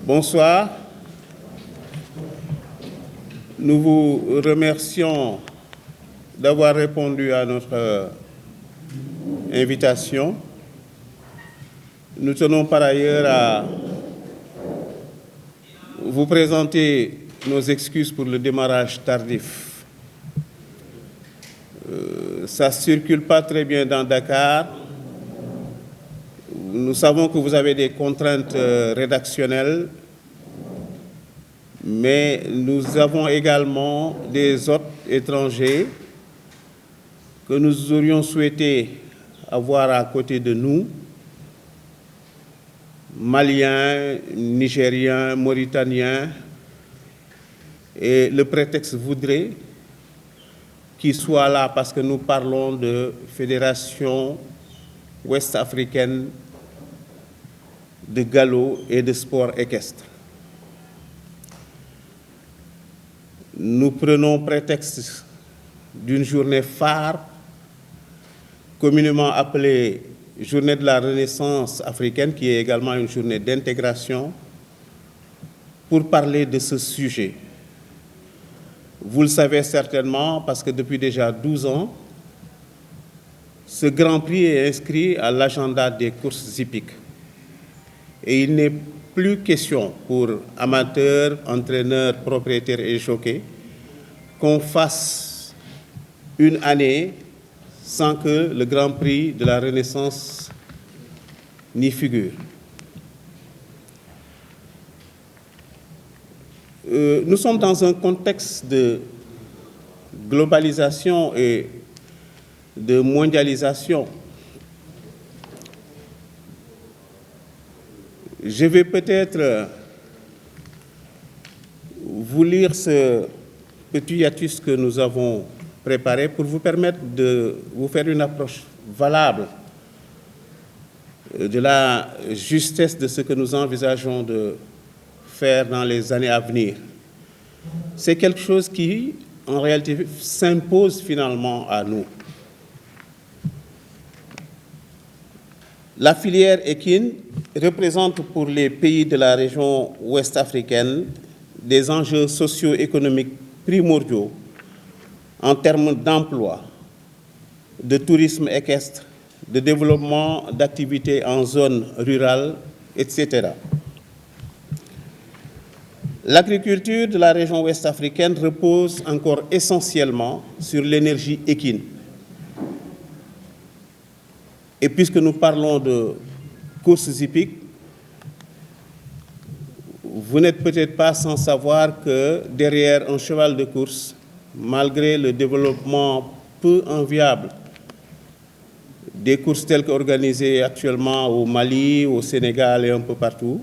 Bonsoir. Nous vous remercions d'avoir répondu à notre invitation. Nous tenons par ailleurs à vous présenter nos excuses pour le démarrage tardif. Ça ne circule pas très bien dans Dakar. Nous savons que vous avez des contraintes rédactionnelles, mais nous avons également des hôtes étrangers que nous aurions souhaité avoir à côté de nous, Maliens, Nigériens, Mauritaniens, et le prétexte voudrait qu'ils soient là parce que nous parlons de Fédération ouest-africaine de galop et de sport équestre. Nous prenons prétexte d'une journée phare, communément appelée Journée de la Renaissance africaine, qui est également une journée d'intégration, pour parler de ce sujet. Vous le savez certainement parce que depuis déjà 12 ans, ce Grand Prix est inscrit à l'agenda des courses hippiques. Et il n'est plus question pour amateurs, entraîneurs, propriétaires et jockeys qu'on fasse une année sans que le Grand Prix de la Renaissance n'y figure. Nous sommes dans un contexte de globalisation et de mondialisation. Je vais peut-être vous lire ce petit hiatus que nous avons préparé pour vous permettre de vous faire une approche valable de la justesse de ce que nous envisageons de faire dans les années à venir. C'est quelque chose qui, en réalité, s'impose finalement à nous. La filière équine représente pour les pays de la région ouest-africaine des enjeux socio-économiques primordiaux en termes d'emploi, de tourisme équestre, de développement d'activités en zone rurale, etc. L'agriculture de la région ouest-africaine repose encore essentiellement sur l'énergie équine. Et puisque nous parlons de courses hippiques, vous n'êtes peut-être pas sans savoir que derrière un cheval de course, malgré le développement peu enviable des courses telles qu'organisées actuellement au Mali, au Sénégal et un peu partout,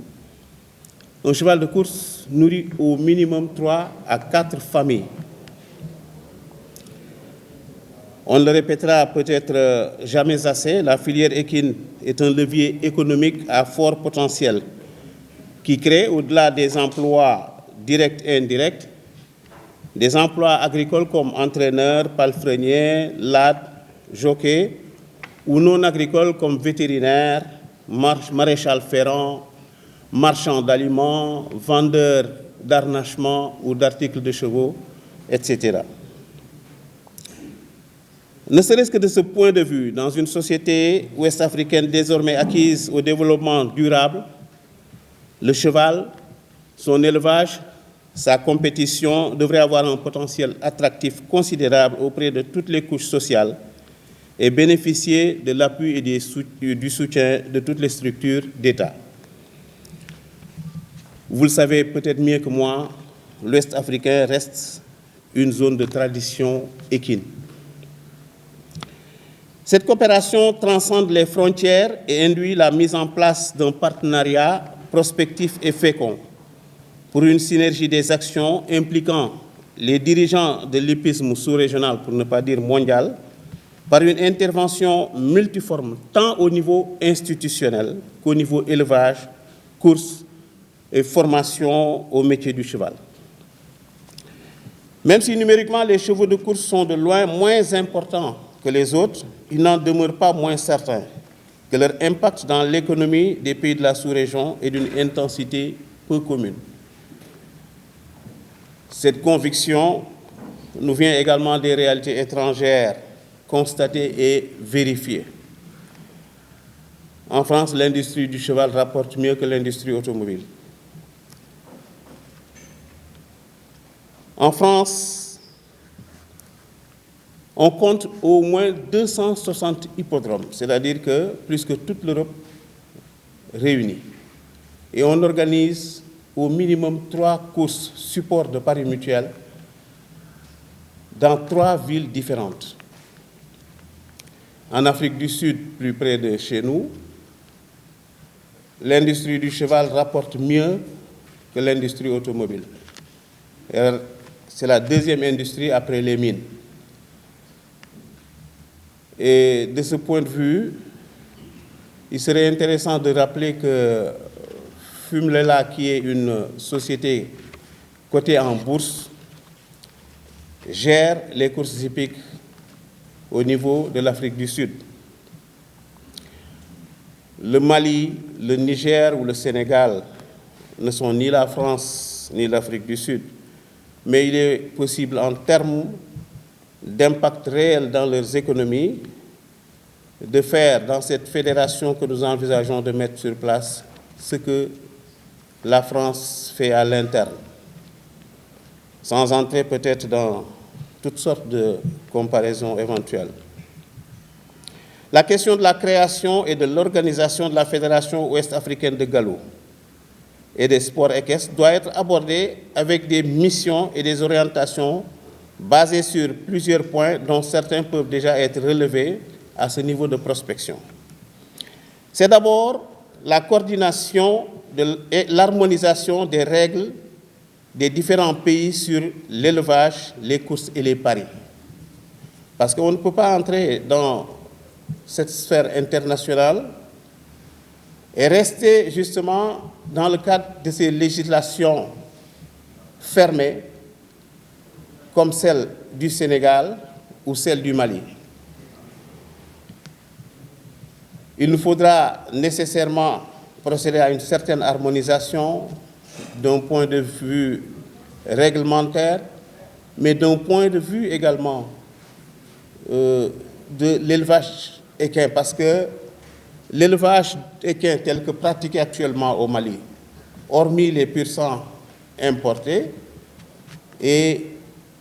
un cheval de course nourrit au minimum 3 à 4 familles. On ne le répétera peut-être jamais assez, la filière équine est un levier économique à fort potentiel qui crée, au-delà des emplois directs et indirects, des emplois agricoles comme entraîneurs, palefreniers, lads, jockeys, ou non agricoles comme vétérinaires, maréchal ferrant, marchands d'aliments, vendeurs d'harnachements ou d'articles de chevaux, etc. Ne serait-ce que de ce point de vue, dans une société ouest-africaine désormais acquise au développement durable, le cheval, son élevage, sa compétition devraient avoir un potentiel attractif considérable auprès de toutes les couches sociales et bénéficier de l'appui et du soutien de toutes les structures d'État. Vous le savez peut-être mieux que moi, l'Ouest africain reste une zone de tradition équine. Cette coopération transcende les frontières et induit la mise en place d'un partenariat prospectif et fécond pour une synergie des actions impliquant les dirigeants de l'hippisme sous-régional, pour ne pas dire mondial, par une intervention multiforme, tant au niveau institutionnel qu'au niveau élevage, course et formation au métier du cheval. Même si numériquement les chevaux de course sont de loin moins importants que les autres, il n'en demeure pas moins certain que leur impact dans l'économie des pays de la sous-région est d'une intensité peu commune. Cette conviction nous vient également des réalités étrangères constatées et vérifiées. En France, l'industrie du cheval rapporte mieux que l'industrie automobile. En France, on compte au moins 260 hippodromes, c'est-à-dire que plus que toute l'Europe réunie. Et on organise au minimum 3 courses support de paris mutuels dans 3 villes différentes. En Afrique du Sud, plus près de chez nous, l'industrie du cheval rapporte mieux que l'industrie automobile. C'est la deuxième industrie après les mines. Et de ce point de vue, il serait intéressant de rappeler que Fumelela, qui est une société cotée en bourse, gère les courses hippiques au niveau de l'Afrique du Sud. Le Mali, le Niger ou le Sénégal ne sont ni la France ni l'Afrique du Sud, mais il est possible en termes d'impact réel dans leurs économies de faire dans cette fédération que nous envisageons de mettre sur place ce que la France fait à l'interne, sans entrer peut-être dans toutes sortes de comparaisons éventuelles. La question de la création et de l'organisation de la Fédération ouest-africaine de galop et des sports équestres doit être abordée avec des missions et des orientations basées sur plusieurs points dont certains peuvent déjà être relevés à ce niveau de prospection. C'est d'abord la coordination et l'harmonisation des règles des différents pays sur l'élevage, les courses et les paris. Parce qu'on ne peut pas entrer dans cette sphère internationale et rester justement dans le cadre de ces législations fermées comme celle du Sénégal ou celle du Mali. Il nous faudra nécessairement procéder à une certaine harmonisation d'un point de vue réglementaire, mais d'un point de vue également de l'élevage équin, parce que l'élevage équin tel que pratiqué actuellement au Mali, hormis les pur sang importés, est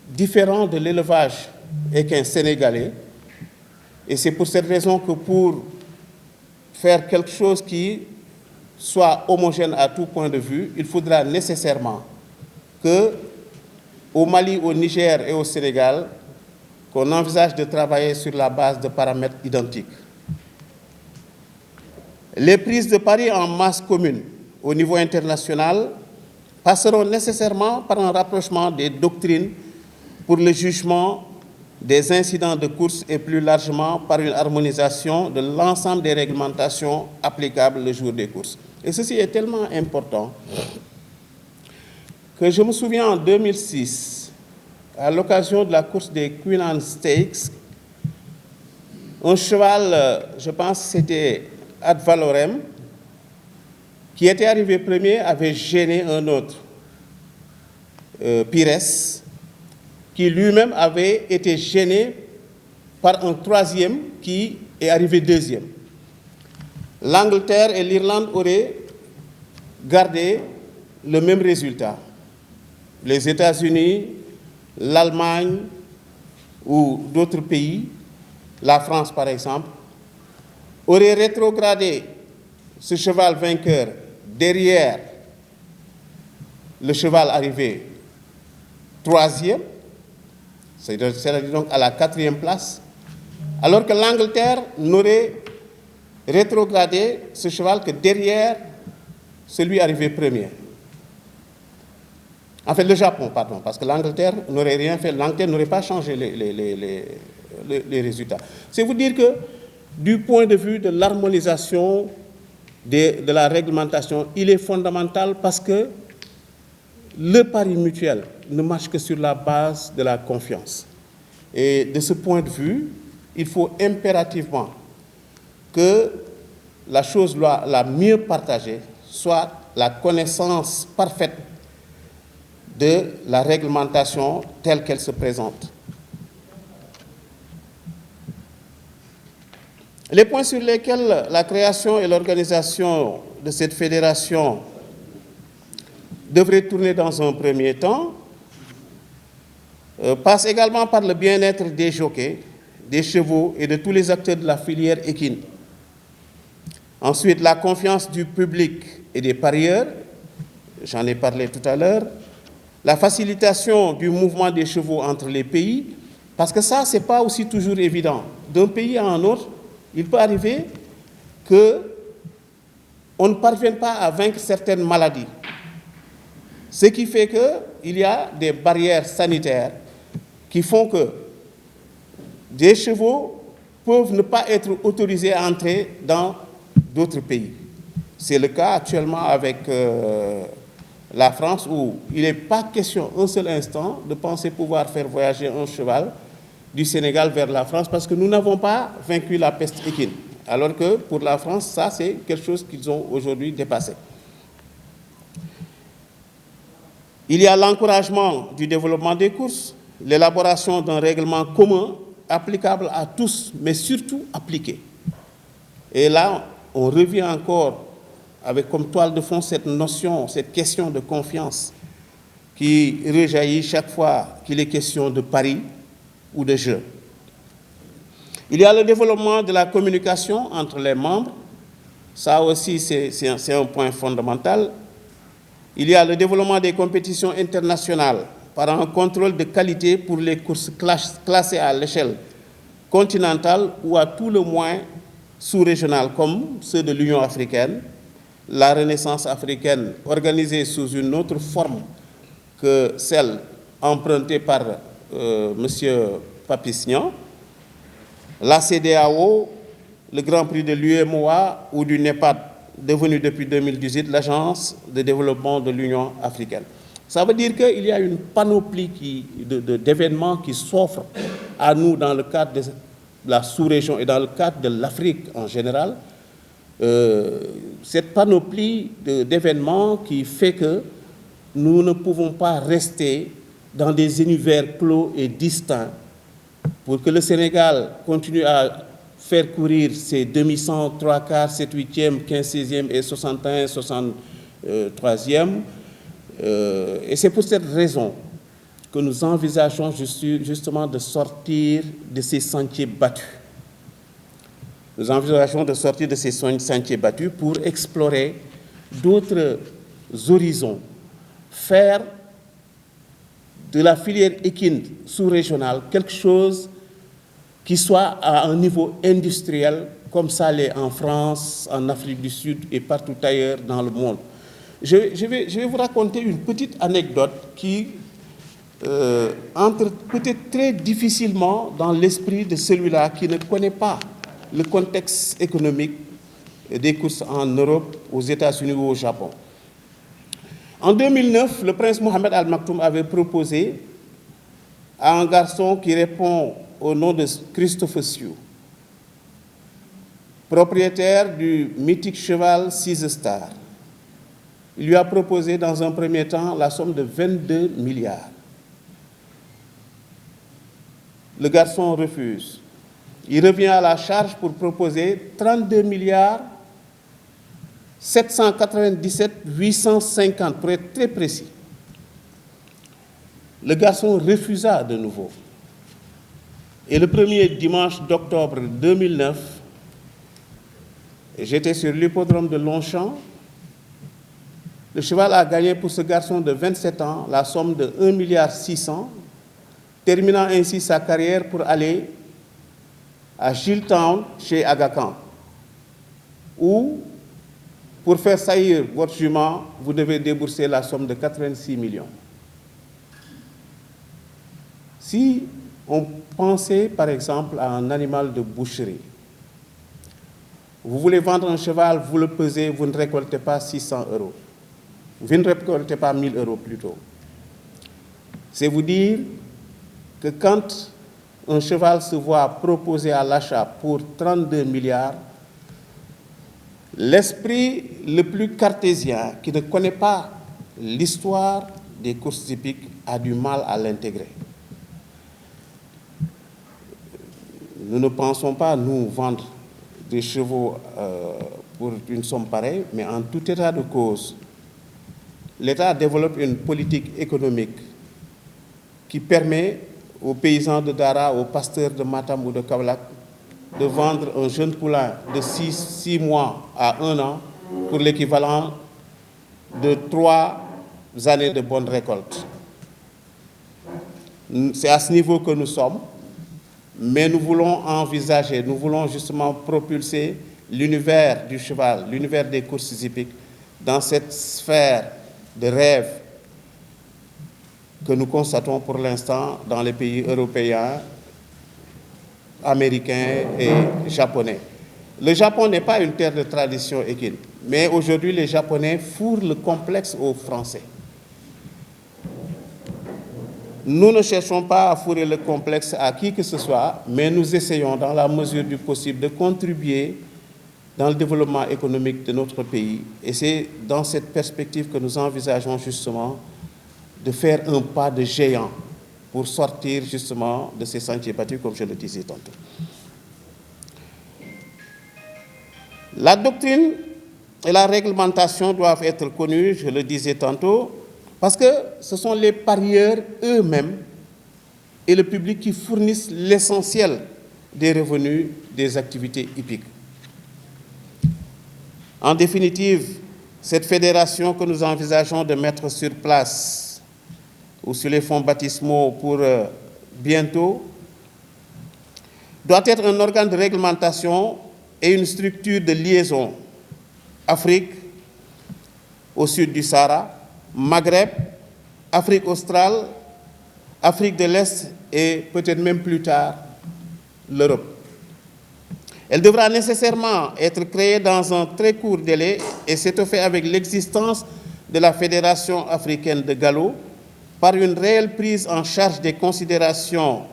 différent de l'élevage équin sénégalais. Et c'est pour cette raison que pour faire quelque chose qui soit homogène à tout point de vue, il faudra nécessairement qu'au Mali, au Niger et au Sénégal, qu'on envisage de travailler sur la base de paramètres identiques. Les prises de paris en masse commune au niveau international passeront nécessairement par un rapprochement des doctrines pour le jugement des incidents de course et plus largement par une harmonisation de l'ensemble des réglementations applicables le jour des courses. Et ceci est tellement important que je me souviens en 2006, à l'occasion de la course des Queen Anne Stakes, un cheval, je pense que c'était Ad Valorem, qui était arrivé premier, avait gêné un autre, Pires, qui lui-même avait été gêné par un troisième qui est arrivé deuxième. L'Angleterre et l'Irlande auraient gardé le même résultat. Les États-Unis, l'Allemagne ou d'autres pays, la France par exemple, auraient rétrogradé ce cheval vainqueur derrière le cheval arrivé troisième, c'est-à-dire donc à la 4e place, alors que l'Angleterre n'aurait rétrogradé ce cheval que derrière celui arrivé premier. En fait, le Japon, pardon, parce que l'Angleterre n'aurait rien fait, l'Angleterre n'aurait pas changé les résultats. C'est vous dire que, du point de vue de l'harmonisation de la réglementation, il est fondamental parce que le pari mutuel ne marche que sur la base de la confiance. Et de ce point de vue, il faut impérativement que la chose la mieux partagée soit la connaissance parfaite de la réglementation telle qu'elle se présente. Les points sur lesquels la création et l'organisation de cette fédération devraient tourner dans un premier temps passent également par le bien-être des jockeys, des chevaux et de tous les acteurs de la filière équine. Ensuite, la confiance du public et des parieurs, j'en ai parlé tout à l'heure, la facilitation du mouvement des chevaux entre les pays, parce que ça, ce n'est pas aussi toujours évident. D'un pays à un autre, il peut arriver qu'on ne parvienne pas à vaincre certaines maladies. Ce qui fait qu'il y a des barrières sanitaires qui font que des chevaux peuvent ne pas être autorisés à entrer dans d'autres pays. C'est le cas actuellement avec la France où il n'est pas question un seul instant de penser pouvoir faire voyager un cheval du Sénégal vers la France parce que nous n'avons pas vaincu la peste équine. Alors que pour la France, ça c'est quelque chose qu'ils ont aujourd'hui dépassé. Il y a l'encouragement du développement des courses, l'élaboration d'un règlement commun applicable à tous, mais surtout appliqué. Et là, on revient encore avec comme toile de fond cette notion, cette question de confiance qui rejaillit chaque fois qu'il est question de pari ou de jeu. Il y a le développement de la communication entre les membres. Ça aussi, c'est un point fondamental. Il y a le développement des compétitions internationales par un contrôle de qualité pour les courses classées à l'échelle continentale ou à tout le moins sous-régionale, comme ceux de l'Union africaine, la Renaissance africaine organisée sous une autre forme que celle empruntée par M. Papisnian, la CEDEAO, le Grand Prix de l'UEMOA ou du NEPAD, devenu depuis 2018 l'Agence de développement de l'Union africaine. Ça veut dire qu'il y a une panoplie d'événements qui s'offrent à nous dans le cadre de la sous-région et dans le cadre de l'Afrique en général. Cette panoplie d'événements qui fait que nous ne pouvons pas rester dans des univers clos et distincts pour que le Sénégal continue à faire courir ses demi-cents, 3/4, 7 8e, 15 16e et 61, 63e. Et c'est pour cette raison que nous envisageons justement de sortir de ces sentiers battus. Nous envisageons de sortir de ces sentiers battus pour explorer d'autres horizons, faire de la filière équine sous-régionale quelque chose qui soit à un niveau industriel, comme ça l'est en France, en Afrique du Sud et partout ailleurs dans le monde. Je vais vous raconter une petite anecdote qui entre peut-être très difficilement dans l'esprit de celui-là qui ne connaît pas le contexte économique des courses en Europe, aux États-Unis ou au Japon. En 2009, le prince Mohamed Al Maktoum avait proposé à un garçon qui répond au nom de Christopher Sioux, propriétaire du mythique cheval Caesar Star. Il lui a proposé dans un premier temps la somme de 22 milliards. Le garçon refuse. Il revient à la charge pour proposer 32 milliards 797 850, pour être très précis. Le garçon refusa de nouveau. Et le premier dimanche d'octobre 2009, j'étais sur l'hippodrome de Longchamp. Le cheval a gagné pour ce garçon de 27 ans la somme de 1,6 milliard, terminant ainsi sa carrière pour aller à Gilletown chez Aga Khan, où, pour faire saillir votre jument, vous devez débourser la somme de 86 millions. Si on pensait par exemple à un animal de boucherie, vous voulez vendre un cheval, vous le pesez, vous ne récoltez pas 600 €. Vous ne récoltez pas 1 000 euros plutôt. C'est vous dire que quand un cheval se voit proposer à l'achat pour 32 milliards, l'esprit le plus cartésien, qui ne connaît pas l'histoire des courses hippiques, a du mal à l'intégrer. Nous ne pensons pas nous vendre des chevaux pour une somme pareille, mais en tout état de cause, l'État développe une politique économique qui permet aux paysans de Dara, aux pasteurs de Matam ou de Kaolack de vendre un jeune poulain de 6 mois à 1 an pour l'équivalent de 3 années de bonne récolte. C'est à ce niveau que nous sommes, mais nous voulons envisager, nous voulons justement propulser l'univers du cheval, l'univers des courses hippiques dans cette sphère de rêve que nous constatons pour l'instant dans les pays européens, américains et japonais. Le Japon n'est pas une terre de tradition équine, mais aujourd'hui les Japonais fourrent le complexe aux Français. Nous ne cherchons pas à fourrer le complexe à qui que ce soit, mais nous essayons dans la mesure du possible de contribuer dans le développement économique de notre pays. Et c'est dans cette perspective que nous envisageons justement de faire un pas de géant pour sortir justement de ces sentiers battus, comme je le disais tantôt. La doctrine et la réglementation doivent être connues, je le disais tantôt, parce que ce sont les parieurs eux-mêmes et le public qui fournissent l'essentiel des revenus des activités hippiques. En définitive, cette fédération que nous envisageons de mettre sur place ou sur les fonds baptismaux pour bientôt doit être un organe de réglementation et une structure de liaison Afrique au sud du Sahara, Maghreb, Afrique australe, Afrique de l'Est et peut-être même plus tard l'Europe. Elle devra nécessairement être créée dans un très court délai et s'étoffer avec l'existence de la Fédération africaine de galop par une réelle prise en charge des considérations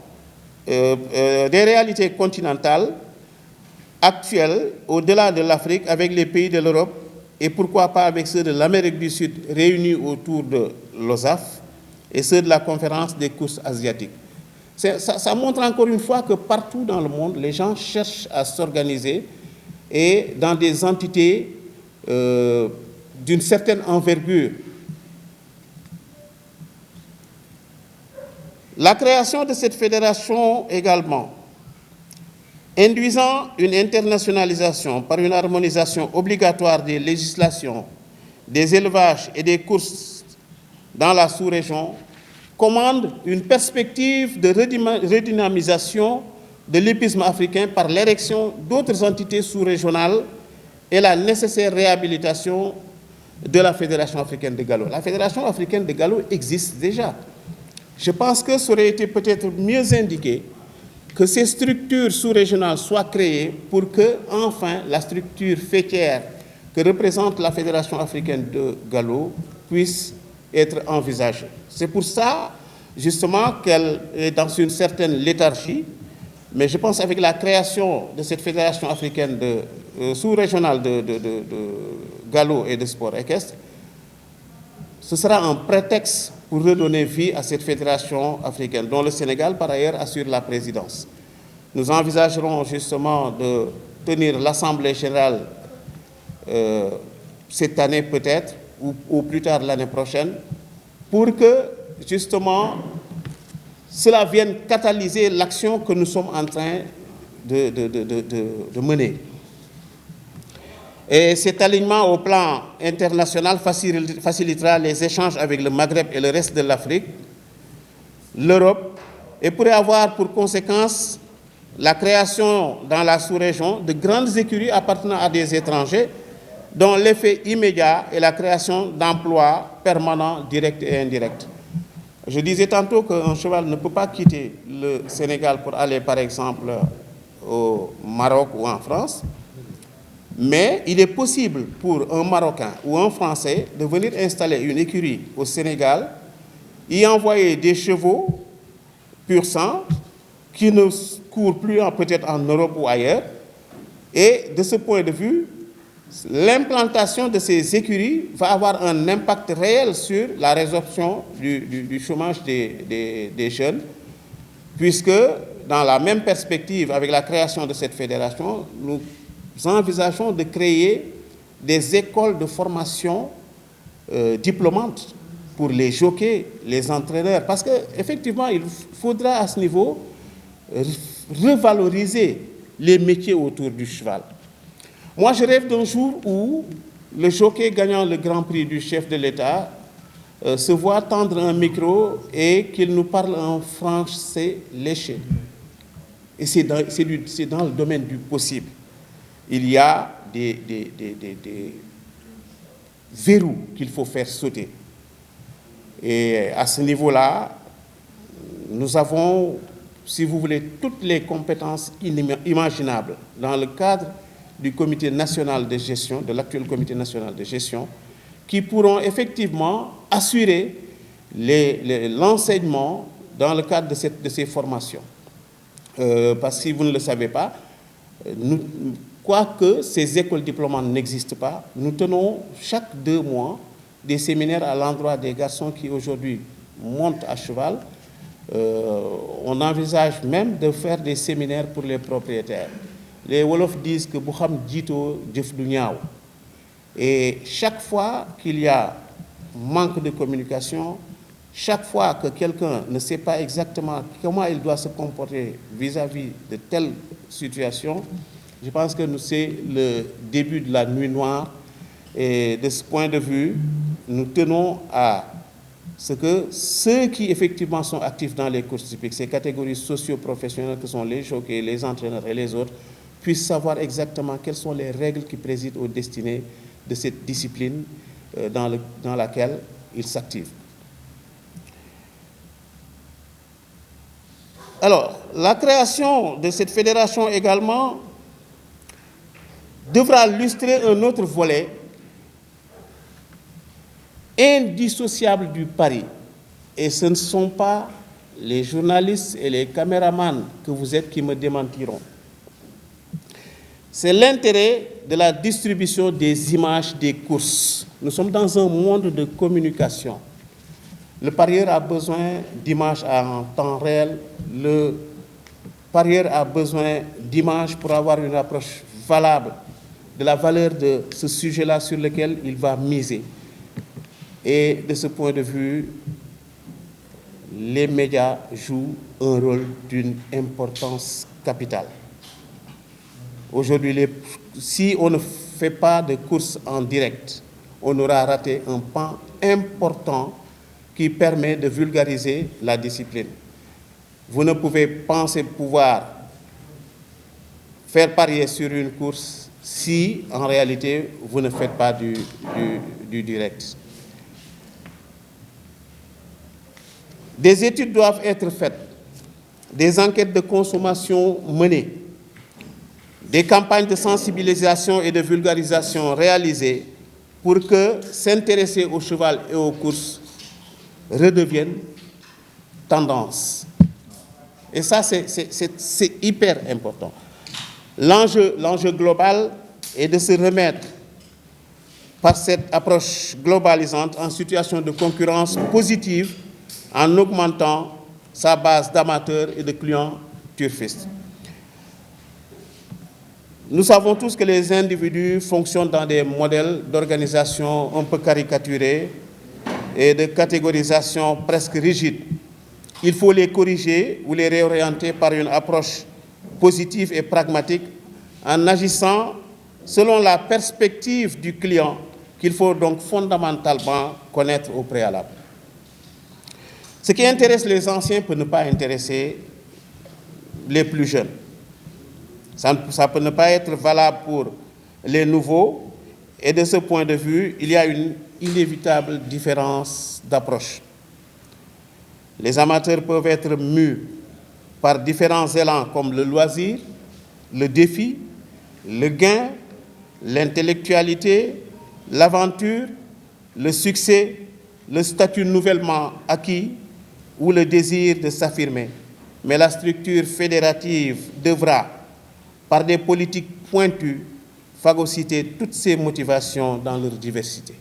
des réalités continentales actuelles au-delà de l'Afrique avec les pays de l'Europe et pourquoi pas avec ceux de l'Amérique du Sud réunis autour de l'OSAF et ceux de la conférence des courses asiatiques. Ça montre encore une fois que partout dans le monde, les gens cherchent à s'organiser et dans des entités d'une certaine envergure. La création de cette fédération également, induisant une internationalisation par une harmonisation obligatoire des législations, des élevages et des courses dans la sous-région, commande une perspective de redynamisation de l'hippisme africain par l'érection d'autres entités sous-régionales et la nécessaire réhabilitation de la Fédération africaine de galop. La Fédération africaine de galop existe déjà. Je pense que ça aurait été peut-être mieux indiqué que ces structures sous-régionales soient créées pour que, enfin, la structure faîtière que représente la Fédération africaine de galop puisse être envisagée. C'est pour ça, justement, qu'elle est dans une certaine léthargie, mais je pense qu'avec la création de cette Fédération africaine sous-régionale de galop et de sport équestre, ce sera un prétexte pour redonner vie à cette fédération africaine, dont le Sénégal, par ailleurs, assure la présidence. Nous envisagerons justement de tenir l'Assemblée générale cette année peut-être, ou plus tard l'année prochaine, pour que, justement, cela vienne catalyser l'action que nous sommes en train de mener. Et cet alignement au plan international facilitera les échanges avec le Maghreb et le reste de l'Afrique, l'Europe, et pourrait avoir pour conséquence la création dans la sous-région de grandes écuries appartenant à des étrangers, dont l'effet immédiat est la création d'emplois permanents, directs et indirects. Je disais tantôt qu'un cheval ne peut pas quitter le Sénégal pour aller, par exemple, au Maroc ou en France. Mais il est possible pour un Marocain ou un Français de venir installer une écurie au Sénégal, y envoyer des chevaux pur sang qui ne courent plus peut-être en Europe ou ailleurs. Et de ce point de vue, l'implantation de ces écuries va avoir un impact réel sur la résorption du chômage des jeunes, puisque dans la même perspective, avec la création de cette fédération, nous envisageons de créer des écoles de formation diplômantes pour les jockeys, les entraîneurs, parce qu'effectivement, il faudra à ce niveau revaloriser les métiers autour du cheval. Moi, je rêve d'un jour où le jockey gagnant le Grand Prix du chef de l'État se voit tendre un micro et qu'il nous parle en français léché. Et c'est dans le domaine du possible. Il y a des verrous qu'il faut faire sauter. Et à ce niveau-là, nous avons, si vous voulez, toutes les compétences imaginables dans le cadre du comité national de gestion, de l'actuel comité national de gestion, qui pourront effectivement assurer l'enseignement dans le cadre de ces formations. Parce que si vous ne le savez pas, quoique ces écoles diplômantes n'existent pas, nous tenons chaque 2 mois des séminaires à l'endroit des garçons qui aujourd'hui montent à cheval. On envisage même de faire des séminaires pour les propriétaires. Les Wolofs disent que bu xam jiitoo jëf du ñaaw. Et chaque fois qu'il y a manque de communication, chaque fois que quelqu'un ne sait pas exactement comment il doit se comporter vis-à-vis de telle situation, je pense que c'est le début de la nuit noire. Et de ce point de vue, nous tenons à ce que ceux qui effectivement sont actifs dans les courses hippiques, ces catégories socio-professionnelles que sont les jockeys, les entraîneurs et les autres, puissent savoir exactement quelles sont les règles qui président aux destinées de cette discipline dans laquelle ils s'activent. Alors, la création de cette fédération également devra illustrer un autre volet indissociable du pari. Et ce ne sont pas les journalistes et les caméramans que vous êtes qui me démentiront. C'est l'intérêt de la distribution des images des courses. Nous sommes dans un monde de communication. Le parieur a besoin d'images en temps réel. Le parieur a besoin d'images pour avoir une approche valable de la valeur de ce sujet-là sur lequel il va miser. Et de ce point de vue, les médias jouent un rôle d'une importance capitale. Aujourd'hui, si on ne fait pas de course en direct, on aura raté un pan important qui permet de vulgariser la discipline. Vous ne pouvez penser pouvoir faire parier sur une course si, en réalité, vous ne faites pas du direct. Des études doivent être faites, des enquêtes de consommation menées, des campagnes de sensibilisation et de vulgarisation réalisées pour que s'intéresser au cheval et aux courses redevienne tendance. Et ça, c'est hyper important. L'enjeu global est de se remettre par cette approche globalisante en situation de concurrence positive en augmentant sa base d'amateurs et de clients turfistes. Nous savons tous que les individus fonctionnent dans des modèles d'organisation un peu caricaturés et de catégorisation presque rigide. Il faut les corriger ou les réorienter par une approche positive et pragmatique en agissant selon la perspective du client qu'il faut donc fondamentalement connaître au préalable. Ce qui intéresse les anciens peut ne pas intéresser les plus jeunes. Ça peut ne pas être valable pour les nouveaux. Et de ce point de vue, il y a une inévitable différence d'approche. Les amateurs peuvent être mus par différents élans comme le loisir, le défi, le gain, l'intellectualité, l'aventure, le succès, le statut nouvellement acquis ou le désir de s'affirmer. Mais la structure fédérative devra, par des politiques pointues, phagocyter toutes ces motivations dans leur diversité.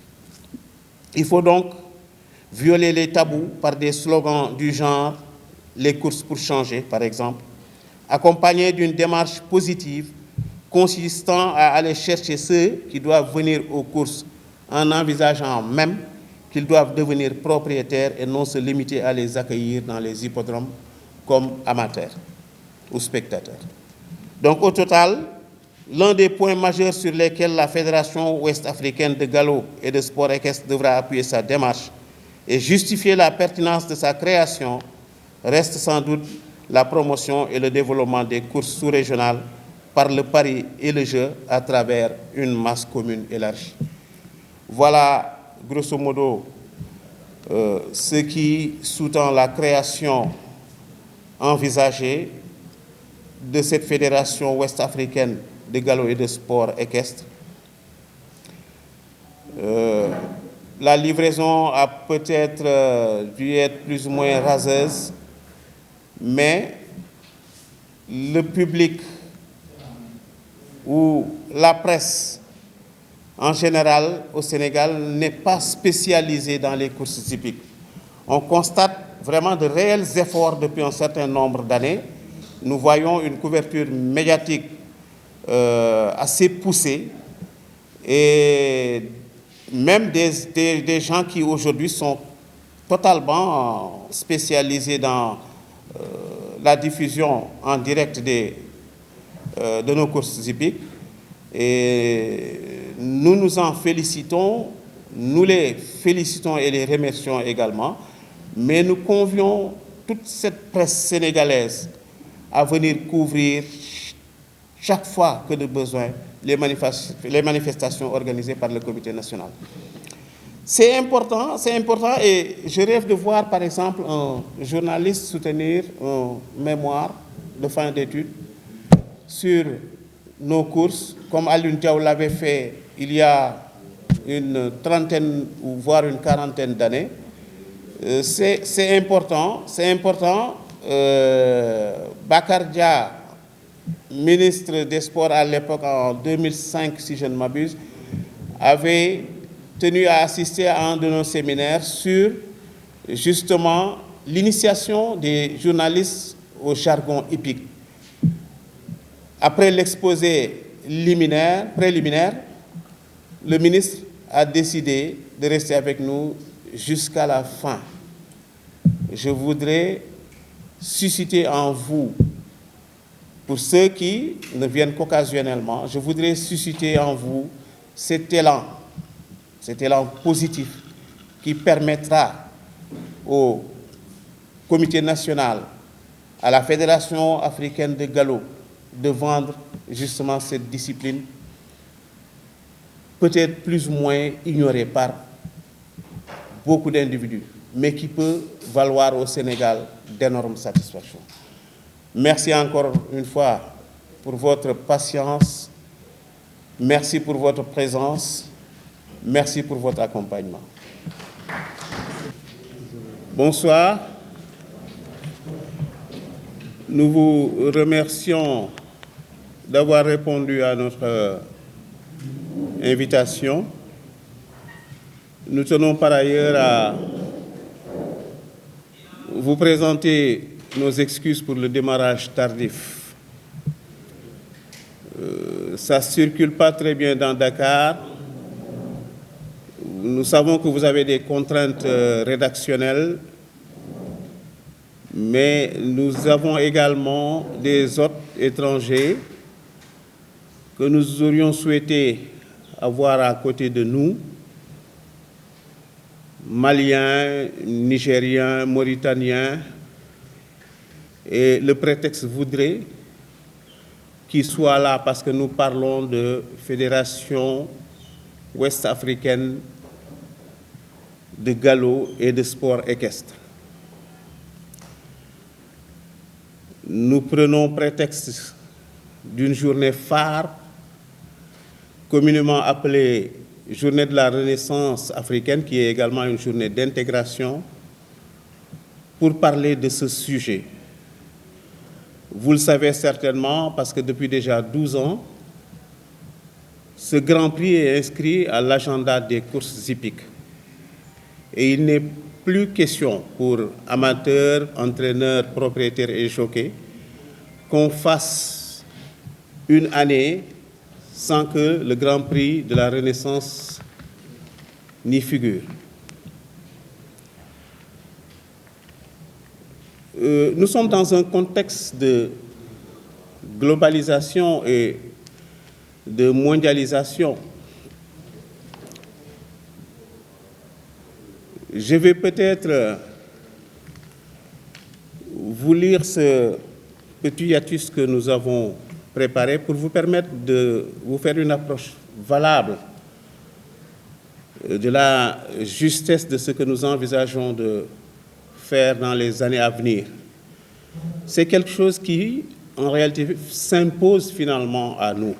Il faut donc violer les tabous par des slogans du genre « les courses pour changer » par exemple, accompagnés d'une démarche positive consistant à aller chercher ceux qui doivent venir aux courses en envisageant même qu'ils doivent devenir propriétaires et non se limiter à les accueillir dans les hippodromes comme amateurs ou spectateurs. Donc au total, l'un des points majeurs sur lesquels la Fédération ouest-africaine de galop et de sport équestre devra appuyer sa démarche et justifier la pertinence de sa création reste sans doute la promotion et le développement des courses sous-régionales par le pari et le jeu à travers une masse commune élargie. Voilà, grosso modo, ce qui sous-tend la création envisagée de cette fédération ouest-africaine de galop et de sport équestre. La livraison a peut-être dû être plus ou moins raseuse, mais le public ou la presse en général au Sénégal n'est pas spécialisée dans les courses hippiques. On constate vraiment de réels efforts depuis un certain nombre d'années. Nous voyons une couverture médiatique assez poussée et même des gens qui aujourd'hui sont totalement spécialisés dans la diffusion en direct de nos courses hippiques. Et nous nous en félicitons, nous les félicitons et les remercions également, mais nous convions toute cette presse sénégalaise à venir couvrir chaque fois que de besoin les manifestations organisées par le comité national. C'est important et je rêve de voir par exemple un journaliste soutenir un mémoire de fin d'études sur nos courses, comme Alioune Diaw l'avait fait il y a une trentaine ou voire une quarantaine d'années. C'est important. Bakar Dia, ministre des Sports à l'époque, en 2005, si je ne m'abuse, avait tenu à assister à un de nos séminaires sur justement l'initiation des journalistes au jargon hippique. Après l'exposé préliminaire, le ministre a décidé de rester avec nous jusqu'à la fin. Je voudrais susciter en vous, pour ceux qui ne viennent qu'occasionnellement, je voudrais susciter en vous cet élan positif qui permettra au comité national, à la Fédération africaine de galop, de vendre justement cette discipline, peut-être plus ou moins ignorée par beaucoup d'individus, mais qui peut valoir au Sénégal d'énormes satisfactions. Merci encore une fois pour votre patience, merci pour votre présence, merci pour votre accompagnement. Bonsoir. Nous vous remercions d'avoir répondu à notre invitation. Nous tenons par ailleurs à vous présenter nos excuses pour le démarrage tardif. Ça ne circule pas très bien dans Dakar. Nous savons que vous avez des contraintes rédactionnelles, mais nous avons également des hôtes étrangers que nous aurions souhaité avoir à côté de nous, Maliens, Nigériens, Mauritaniens, et le prétexte voudrait qu'ils soient là parce que nous parlons de Fédération ouest-africaine de galop et de sport équestre. Nous prenons prétexte d'une journée phare communément appelée Journée de la Renaissance africaine, qui est également une journée d'intégration, pour parler de ce sujet. Vous le savez certainement, parce que depuis déjà 12 ans, ce Grand Prix est inscrit à l'agenda des courses hippiques. Et il n'est plus question pour amateurs, entraîneurs, propriétaires et jockeys qu'on fasse une année sans que le Grand Prix de la Renaissance n'y figure. Nous sommes dans un contexte de globalisation et de mondialisation. Je vais peut-être vous lire ce petit hiatus que nous avons préparé pour vous permettre de vous faire une approche valable de la justesse de ce que nous envisageons de faire dans les années à venir. C'est quelque chose qui, en réalité, s'impose finalement à nous.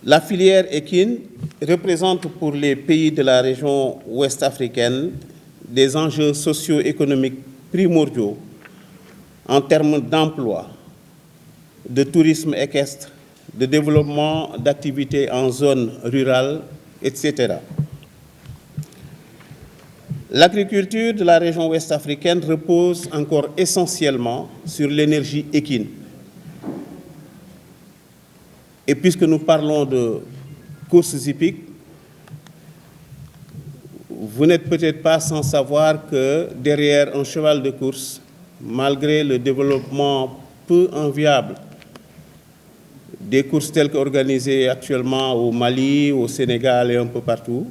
La filière équine représente pour les pays de la région ouest africaine des enjeux socio-économiques primordiaux en termes d'emploi, de tourisme équestre, de développement d'activités en zone rurale, etc. L'agriculture de la région ouest africaine repose encore essentiellement sur l'énergie équine. Et puisque nous parlons de courses hippiques, vous n'êtes peut-être pas sans savoir que derrière un cheval de course, malgré le développement peu enviable des courses telles qu'organisées actuellement au Mali, au Sénégal et un peu partout,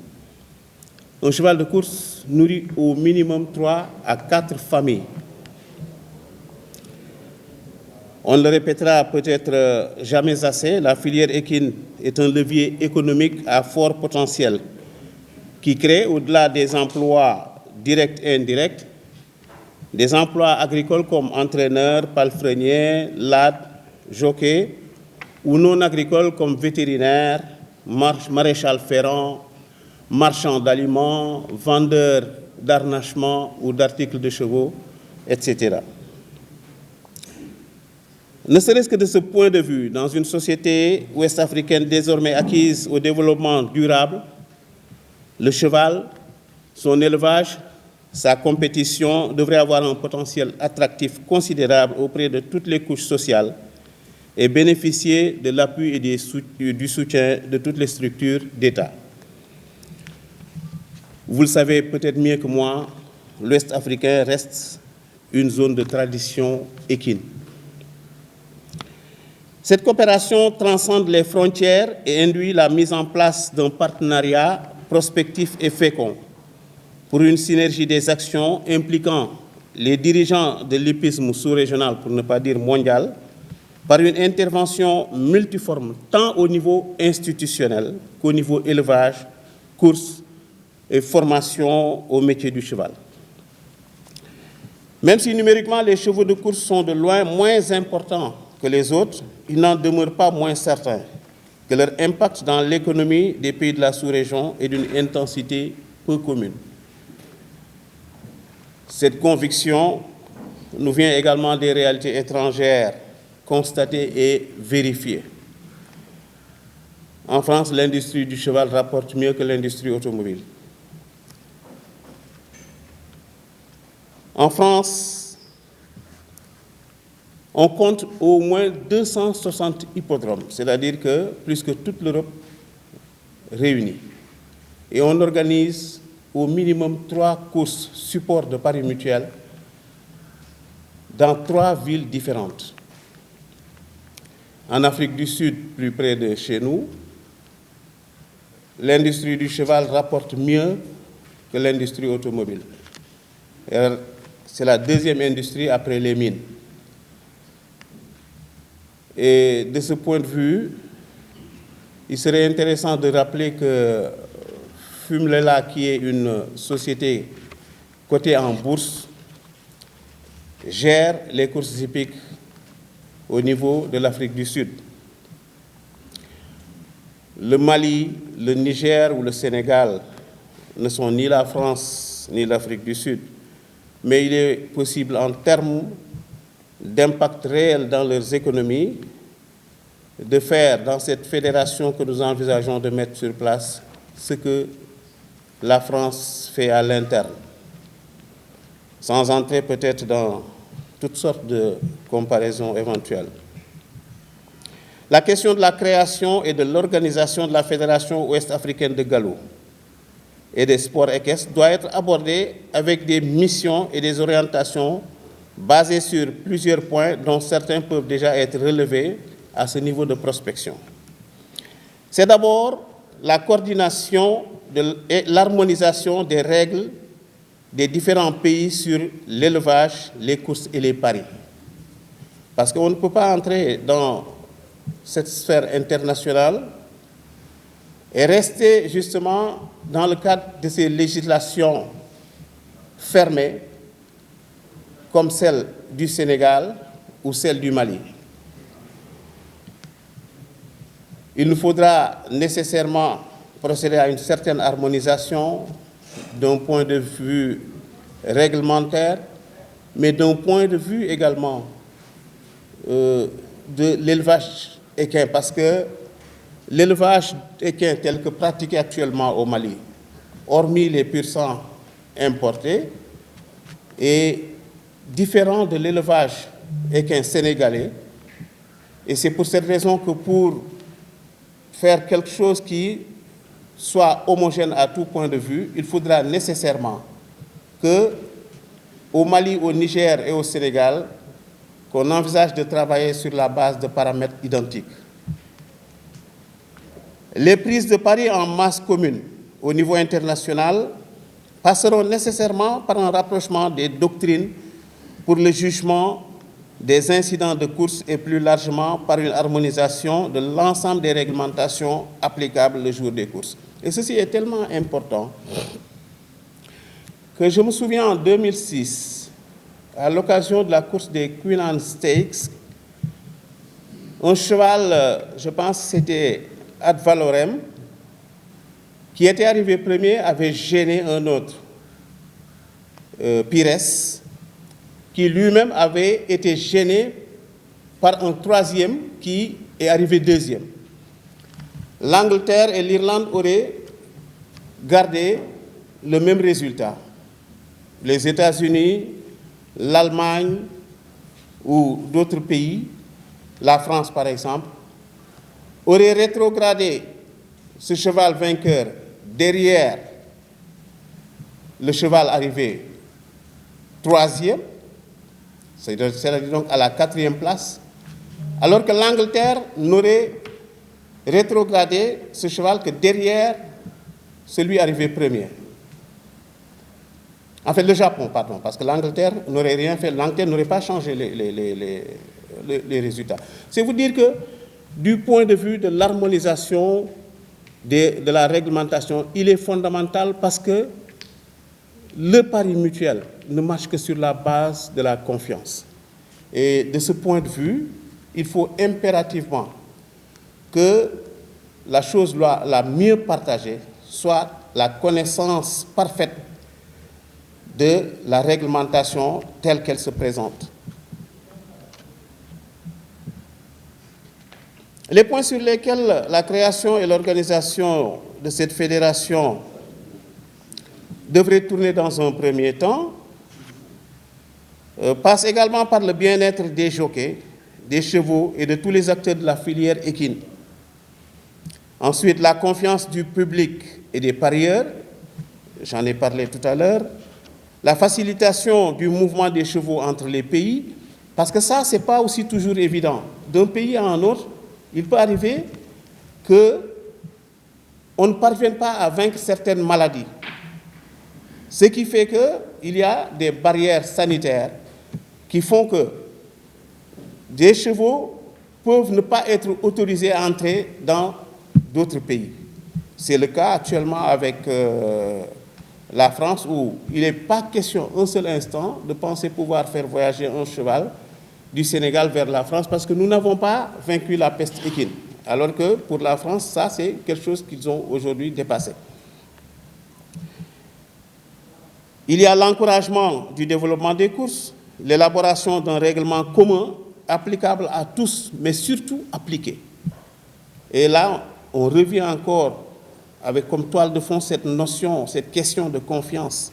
un cheval de course nourrit au minimum 3 à 4 familles. On ne le répétera peut-être jamais assez, la filière équine est un levier économique à fort potentiel qui crée, au-delà des emplois directs et indirects, des emplois agricoles comme entraîneurs, palefreniers, lads, jockeys, ou non agricoles comme vétérinaires, maréchal ferrant, marchands d'aliments, vendeurs d'harnachements ou d'articles de chevaux, etc. Ne serait-ce que de ce point de vue, dans une société ouest-africaine désormais acquise au développement durable, le cheval, son élevage, sa compétition devraient avoir un potentiel attractif considérable auprès de toutes les couches sociales et bénéficier de l'appui et du soutien de toutes les structures d'État. Vous le savez peut-être mieux que moi, l'Ouest africain reste une zone de tradition équine. Cette coopération transcende les frontières et induit la mise en place d'un partenariat prospectif et fécond pour une synergie des actions impliquant les dirigeants de l'hippisme sous-régional, pour ne pas dire mondial, par une intervention multiforme, tant au niveau institutionnel qu'au niveau élevage, course et formation au métier du cheval. Même si numériquement les chevaux de course sont de loin moins importants que les autres, il n'en demeure pas moins certain que leur impact dans l'économie des pays de la sous-région est d'une intensité peu commune. Cette conviction nous vient également des réalités étrangères constatées et vérifiées. En France, l'industrie du cheval rapporte mieux que l'industrie automobile. En France, on compte au moins 260 hippodromes, c'est-à-dire que plus que toute l'Europe réunie. Et on organise au minimum 3 courses support de paris mutuels dans 3 villes différentes. En Afrique du Sud, plus près de chez nous, l'industrie du cheval rapporte mieux que l'industrie automobile. C'est la deuxième industrie après les mines. Et de ce point de vue, il serait intéressant de rappeler que Fumlela, qui est une société cotée en bourse, gère les courses hippiques au niveau de l'Afrique du Sud. le Mali, le Niger ou le Sénégal ne sont ni la France ni l'Afrique du Sud, mais il est possible en termes d'impact réel dans leurs économies de faire dans cette fédération que nous envisageons de mettre sur place ce que la France fait à l'interne, sans entrer peut-être dans toutes sortes de comparaisons éventuelles. La question de la création et de l'organisation de la Fédération ouest-africaine de galop et des sports équestres doit être abordée avec des missions et des orientations basées sur plusieurs points dont certains peuvent déjà être relevés à ce niveau de prospection. C'est d'abord la coordination et l'harmonisation des règles des différents pays sur l'élevage, les courses et les paris. Parce qu'on ne peut pas entrer dans cette sphère internationale et rester justement dans le cadre de ces législations fermées comme celle du Sénégal ou celle du Mali. Il nous faudra nécessairement procéder à une certaine harmonisation d'un point de vue réglementaire, mais d'un point de vue également de l'élevage équin, parce que l'élevage équin tel que pratiqué actuellement au Mali, hormis les pur sang importés, est différent de l'élevage équin sénégalais. Et c'est pour cette raison que pour faire quelque chose qui soit homogène à tout point de vue, il faudra nécessairement qu'au Mali, au Niger et au Sénégal, qu'on envisage de travailler sur la base de paramètres identiques. Les prises de paris en masse commune au niveau international passeront nécessairement par un rapprochement des doctrines pour le jugement des incidents de course et plus largement par une harmonisation de l'ensemble des réglementations applicables le jour des courses. Et ceci est tellement important que je me souviens en 2006, à l'occasion de la course des Queen Anne Stakes, un cheval, je pense que c'était Ad Valorem, qui était arrivé premier, avait gêné un autre, Pires, qui lui-même avait été gêné par un troisième qui est arrivé deuxième. L'Angleterre et l'Irlande auraient gardé le même résultat. Les États-Unis, l'Allemagne ou d'autres pays, la France par exemple, auraient rétrogradé ce cheval vainqueur derrière le cheval arrivé troisième, c'est-à-dire donc à la 4e place, alors que l'Angleterre n'aurait rétrogradé ce cheval que derrière celui arrivé premier. En fait, le Japon, pardon, parce que l'Angleterre n'aurait rien fait, l'Angleterre n'aurait pas changé les résultats. C'est vous dire que, du point de vue de l'harmonisation de la réglementation, il est fondamental parce que le pari mutuel ne marche que sur la base de la confiance. Et de ce point de vue, il faut impérativement que la chose la mieux partagée soit la connaissance parfaite de la réglementation telle qu'elle se présente. Les points sur lesquels la création et l'organisation de cette fédération devraient tourner dans un premier temps passent également par le bien-être des jockeys, des chevaux et de tous les acteurs de la filière équine. Ensuite, la confiance du public et des parieurs, j'en ai parlé tout à l'heure, la facilitation du mouvement des chevaux entre les pays, parce que ça, ce n'est pas aussi toujours évident. D'un pays à un autre, il peut arriver qu'on ne parvienne pas à vaincre certaines maladies. Ce qui fait qu'il y a des barrières sanitaires qui font que des chevaux peuvent ne pas être autorisés à entrer dans d'autres pays. C'est le cas actuellement avec la France où il n'est pas question un seul instant de penser pouvoir faire voyager un cheval du Sénégal vers la France parce que nous n'avons pas vaincu la peste équine. Alors que pour la France, ça, c'est quelque chose qu'ils ont aujourd'hui dépassé. Il y a l'encouragement du développement des courses, l'élaboration d'un règlement commun applicable à tous, mais surtout appliqué. Et là, on revient encore avec comme toile de fond cette notion, cette question de confiance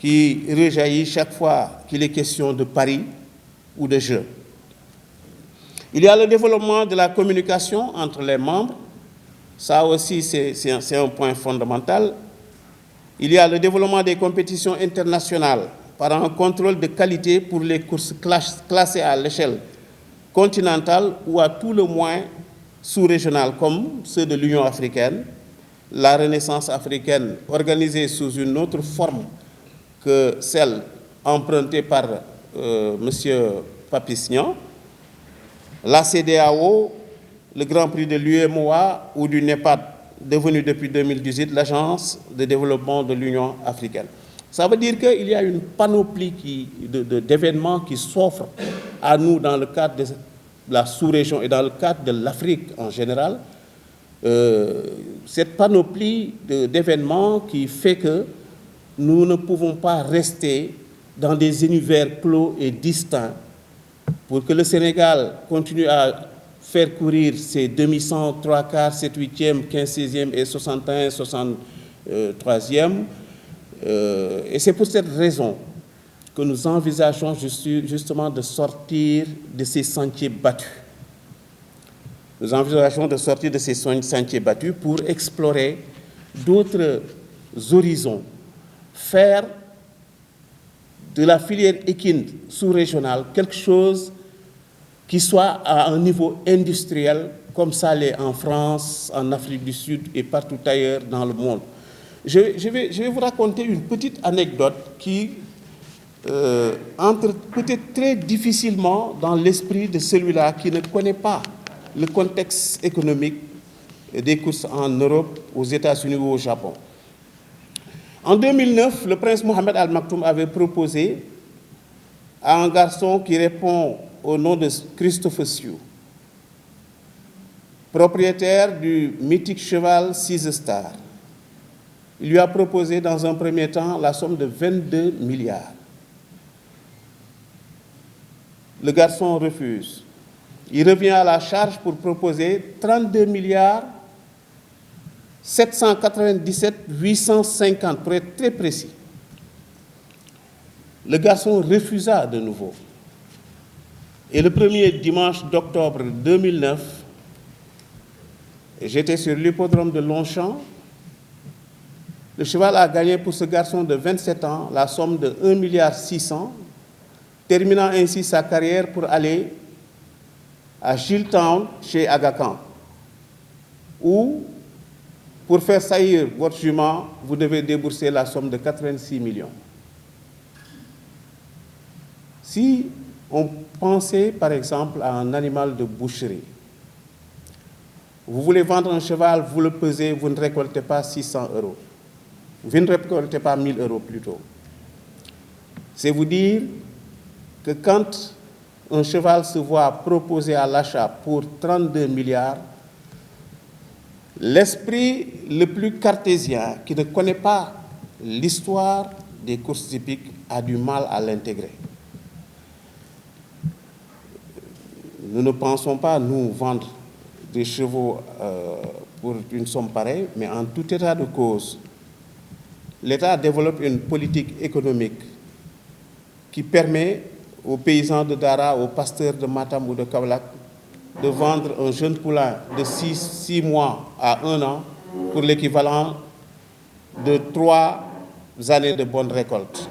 qui rejaillit chaque fois qu'il est question de paris ou de jeu. Il y a le développement de la communication entre les membres. Ça aussi, c'est un point fondamental. Il y a le développement des compétitions internationales par un contrôle de qualité pour les courses classées à l'échelle continentale ou à tout le moins sous-régionale, comme ceux de l'Union africaine, la Renaissance africaine organisée sous une autre forme que celle empruntée par M. Papisnian, la CEDEAO, le Grand Prix de l'UEMOA ou du NEPAD, devenu depuis 2018 l'Agence de développement de l'Union africaine. Ça veut dire qu'il y a une panoplie d'événements qui s'offrent à nous dans le cadre de la sous-région et dans le cadre de l'Afrique en général. Cette panoplie d'événements qui fait que nous ne pouvons pas rester dans des univers clos et distincts pour que le Sénégal continue à faire courir ses demi-cents, 3/4, 7/8e, 15/16e et 61, 63e. Et c'est pour cette raison que nous envisageons justement de sortir de ces sentiers battus. Nous envisageons de sortir de ces sentiers battus pour explorer d'autres horizons, faire de la filière équine sous-régionale quelque chose qui soit à un niveau industriel, comme ça l'est en France, en Afrique du Sud et partout ailleurs dans le monde. Je vais vous raconter une petite anecdote qui entre peut-être très difficilement dans l'esprit de celui-là qui ne connaît pas le contexte économique des courses en Europe, aux États-Unis ou au Japon. En 2009, le prince Mohamed Al Maktoum avait proposé à un garçon qui répond au nom de Christophe Sioux, propriétaire du mythique cheval Six Star. Il lui a proposé dans un premier temps la somme de 22 milliards. Le garçon refuse. Il revient à la charge pour proposer 32 milliards 797 850, pour être très précis. Le garçon refusa de nouveau. Et le premier dimanche d'octobre 2009, j'étais sur l'hippodrome de Longchamp. Le cheval a gagné pour ce garçon de 27 ans la somme de 1,6 milliard, terminant ainsi sa carrière pour aller à Gilletown chez Aga Khan, où, pour faire saillir votre jument, vous devez débourser la somme de 86 millions. Si on pensait par exemple à un animal de boucherie, vous voulez vendre un cheval, vous le pesez, vous ne récoltez pas 600 €. Vous ne récoltez pas 1 000 € plutôt. C'est vous dire que quand un cheval se voit proposé à l'achat pour 32 milliards, l'esprit le plus cartésien, qui ne connaît pas l'histoire des courses hippiques, a du mal à l'intégrer. Nous ne pensons pas, nous, vendre des chevaux pour une somme pareille, mais en tout état de cause, l'État développe une politique économique qui permet aux paysans de Dara, aux pasteurs de Matam ou de Kaolack, de vendre un jeune poulain de 6 mois à 1 an pour l'équivalent de 3 années de bonne récolte.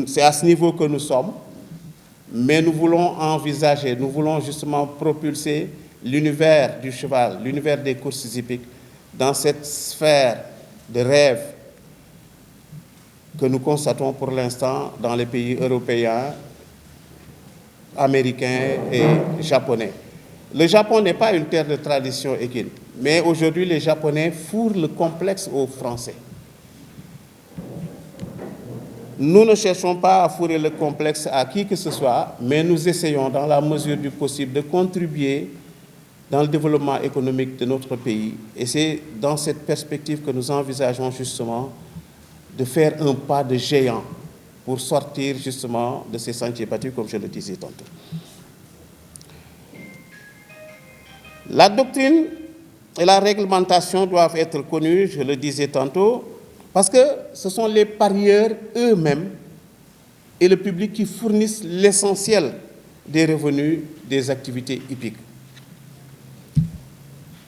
C'est à ce niveau que nous sommes, mais nous voulons envisager, nous voulons justement propulser l'univers du cheval, l'univers des courses hippiques, dans cette sphère de rêve que nous constatons pour l'instant dans les pays européens, américains et japonais. Le Japon n'est pas une terre de tradition équine, mais aujourd'hui les Japonais fourrent le complexe aux Français. Nous ne cherchons pas à fourrer le complexe à qui que ce soit, mais nous essayons dans la mesure du possible de contribuer dans le développement économique de notre pays. Et c'est dans cette perspective que nous envisageons justement de faire un pas de géant pour sortir justement de ces sentiers battus, comme je le disais tantôt. La doctrine et la réglementation doivent être connues, je le disais tantôt, parce que ce sont les parieurs eux-mêmes et le public qui fournissent l'essentiel des revenus des activités hippiques.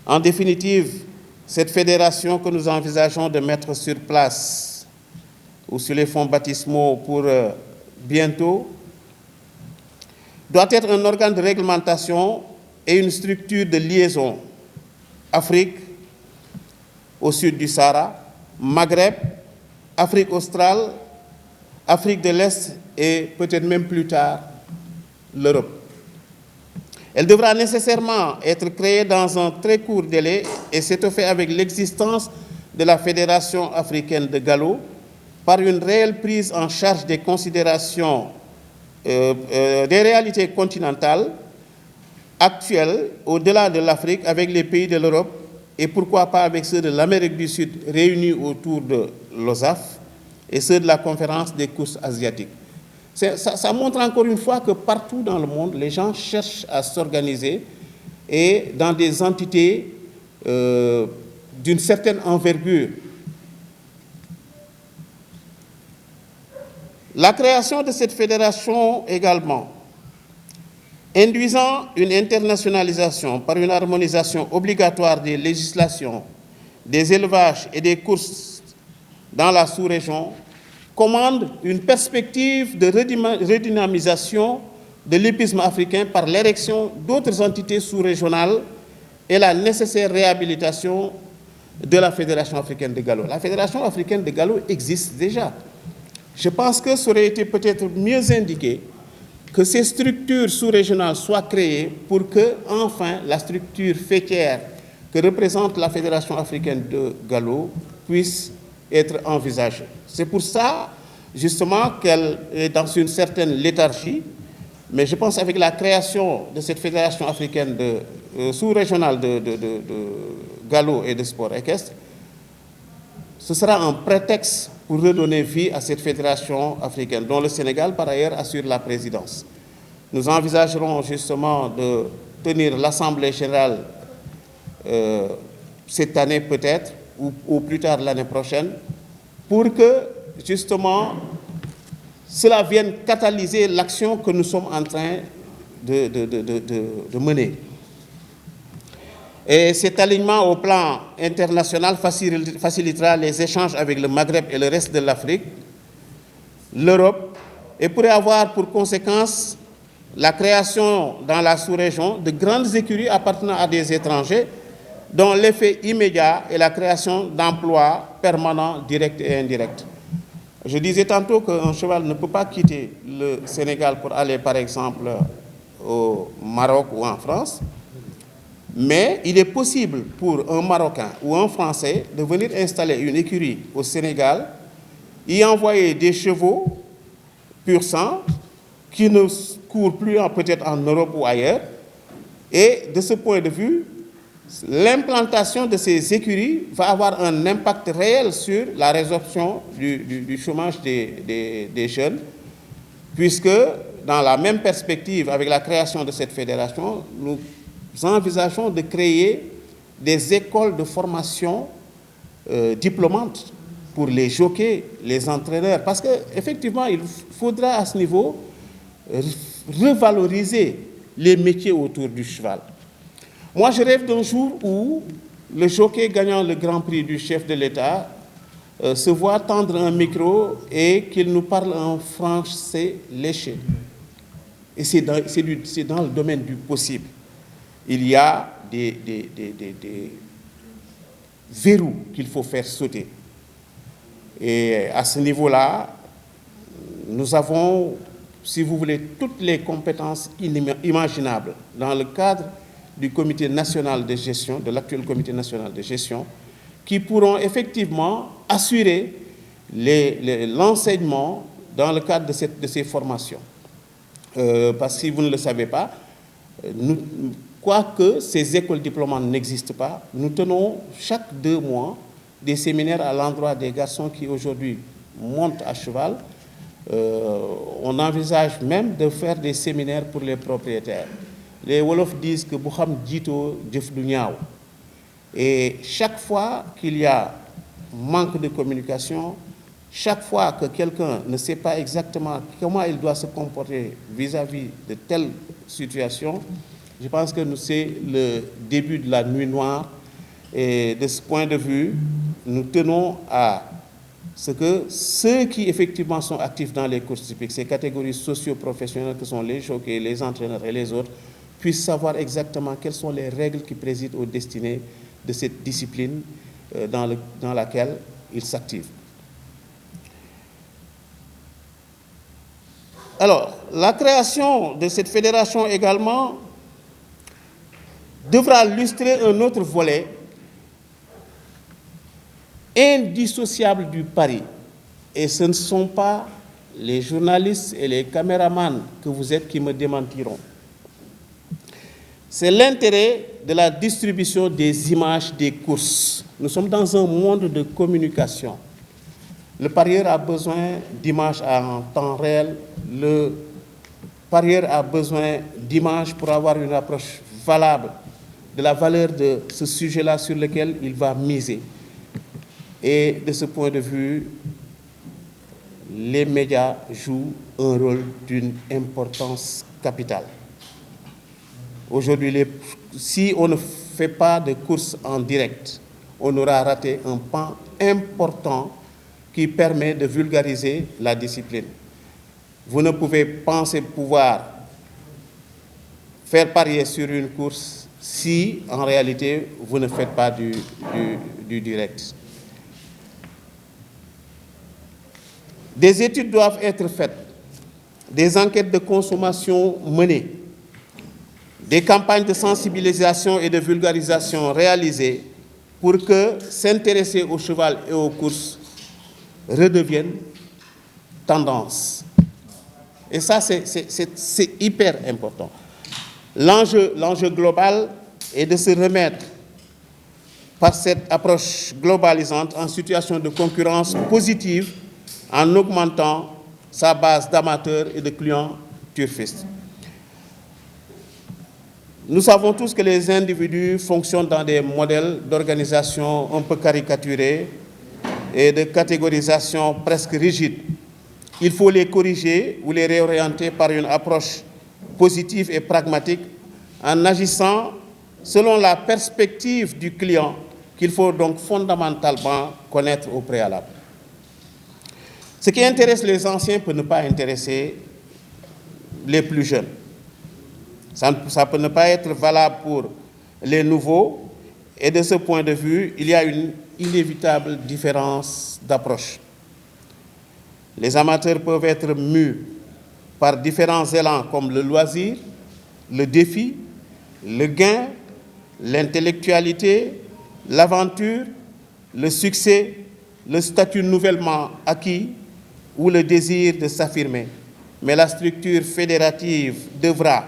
En définitive, cette fédération que nous envisageons de mettre sur place ou sur les fonds baptismaux pour bientôt doit être un organe de réglementation et une structure de liaison Afrique au sud du Sahara, Maghreb, Afrique australe, Afrique de l'Est et peut-être même plus tard l'Europe. Elle devra nécessairement être créée dans un très court délai et s'étoffer avec l'existence de la Fédération africaine de galop par une réelle prise en charge des considérations des réalités continentales actuelles au-delà de l'Afrique avec les pays de l'Europe et pourquoi pas avec ceux de l'Amérique du Sud réunis autour de l'OSAF et ceux de la conférence des courses asiatiques. Ça montre encore une fois que partout dans le monde, les gens cherchent à s'organiser et dans des entités d'une certaine envergure. La création de cette fédération également, induisant une internationalisation par une harmonisation obligatoire des législations, des élevages et des courses dans la sous-région, commande une perspective de redynamisation de l'hippisme africain par l'érection d'autres entités sous-régionales et la nécessaire réhabilitation de la Fédération africaine de galop. La Fédération africaine de galop existe déjà. Je pense que ça aurait été peut-être mieux indiqué que ces structures sous-régionales soient créées pour que, enfin, la structure faîtière que représente la Fédération africaine de galop puisse être envisagée. C'est pour ça, justement, qu'elle est dans une certaine léthargie, mais je pense qu'avec la création de cette Fédération africaine sous-régionale de galop et de sport équestre, ce sera un prétexte pour redonner vie à cette fédération africaine, dont le Sénégal, par ailleurs, assure la présidence. Nous envisagerons justement de tenir l'Assemblée générale cette année peut-être, ou plus tard l'année prochaine, pour que, justement, cela vienne catalyser l'action que nous sommes en train de mener. Et cet alignement au plan international facilitera les échanges avec le Maghreb et le reste de l'Afrique, l'Europe, et pourrait avoir pour conséquence la création dans la sous-région de grandes écuries appartenant à des étrangers, dont l'effet immédiat est la création d'emplois permanents, directs et indirects. Je disais tantôt qu'un cheval ne peut pas quitter le Sénégal pour aller, par exemple, au Maroc ou en France, mais il est possible pour un Marocain ou un Français de venir installer une écurie au Sénégal, y envoyer des chevaux pur sang qui ne courent plus peut-être en Europe ou ailleurs. Et de ce point de vue, l'implantation de ces écuries va avoir un impact réel sur la résorption du chômage des jeunes, puisque dans la même perspective, avec la création de cette fédération, nous envisageons de créer des écoles de formation diplômantes pour les jockeys, les entraîneurs, parce qu'effectivement, il faudra à ce niveau revaloriser les métiers autour du cheval. Moi, je rêve d'un jour où le jockey gagnant le Grand Prix du chef de l'État se voit tendre un micro et qu'il nous parle en français léché. Et c'est dans le domaine du possible. Il y a des verrous qu'il faut faire sauter. Et à ce niveau-là, nous avons, si vous voulez, toutes les compétences imaginables dans le cadre du comité national de gestion, de l'actuel comité national de gestion, qui pourront effectivement assurer l'enseignement dans le cadre de ces formations. Parce que si vous ne le savez pas, quoique ces écoles diplômantes n'existent pas, nous tenons chaque 2 mois des séminaires à l'endroit des garçons qui aujourd'hui montent à cheval. On envisage même de faire des séminaires pour les propriétaires. Les Wolofs disent que bu xam jiitoo jëf du ñaaw. Et chaque fois qu'il y a manque de communication, chaque fois que quelqu'un ne sait pas exactement comment il doit se comporter vis-à-vis de telle situation, je pense que c'est le début de la nuit noire. Et de ce point de vue, nous tenons à ce que ceux qui effectivement sont actifs dans les courses hippiques, ces catégories socio-professionnelles que sont les jockeys, les entraîneurs et les autres, puissent savoir exactement quelles sont les règles qui président aux destinées de cette discipline dans laquelle ils s'activent. Alors, la création de cette fédération également devra illustrer un autre volet indissociable du pari. Et ce ne sont pas les journalistes et les caméramans que vous êtes qui me démentiront. C'est l'intérêt de la distribution des images des courses. Nous sommes dans un monde de communication. Le parieur a besoin d'images en temps réel. Le parieur a besoin d'images pour avoir une approche valable de la valeur de ce sujet-là sur lequel il va miser. Et de ce point de vue, les médias jouent un rôle d'une importance capitale. Aujourd'hui, si on ne fait pas de course en direct, on aura raté un pan important qui permet de vulgariser la discipline. Vous ne pouvez penser pouvoir faire parier sur une course si, en réalité, vous ne faites pas du direct. Des études doivent être faites, des enquêtes de consommation menées, des campagnes de sensibilisation et de vulgarisation réalisées pour que s'intéresser au cheval et aux courses redevienne tendance. Et ça, c'est hyper important. L'enjeu global est de se remettre par cette approche globalisante en situation de concurrence positive en augmentant sa base d'amateurs et de clients turfistes. Nous savons tous que les individus fonctionnent dans des modèles d'organisation un peu caricaturés et de catégorisation presque rigide. Il faut les corriger ou les réorienter par une approche positive et pragmatique en agissant selon la perspective du client qu'il faut donc fondamentalement connaître au préalable. Ce qui intéresse les anciens peut ne pas intéresser les plus jeunes. Ça peut ne pas être valable pour les nouveaux. Et de ce point de vue, il y a une inévitable différence d'approche. Les amateurs peuvent être mus par différents élans comme le loisir, le défi, le gain, l'intellectualité, l'aventure, le succès, le statut nouvellement acquis ou le désir de s'affirmer. Mais la structure fédérative devra,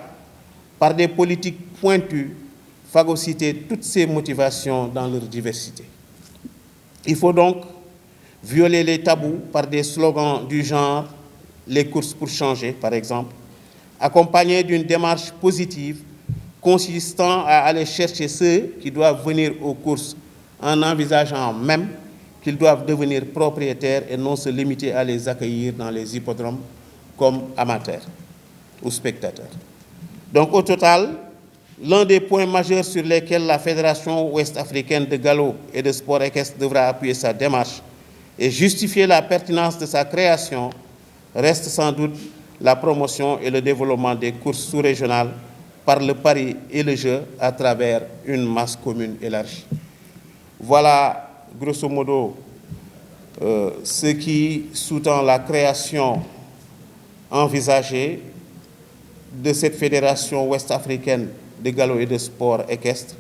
par des politiques pointues, phagocyter toutes ces motivations dans leur diversité. Il faut donc violer les tabous par des slogans du genre « les courses pour changer » par exemple, accompagnés d'une démarche positive consistant à aller chercher ceux qui doivent venir aux courses en envisageant même qu'ils doivent devenir propriétaires et non se limiter à les accueillir dans les hippodromes comme amateurs ou spectateurs. Donc au total, l'un des points majeurs sur lesquels la Fédération ouest-africaine de galop et de sport équestre devra appuyer sa démarche et justifier la pertinence de sa création reste sans doute la promotion et le développement des courses sous-régionales par le pari et le jeu à travers une masse commune élargie. Voilà, grosso modo, ce qui sous-tend la création envisagée de cette fédération ouest-africaine de galop et de sport équestre.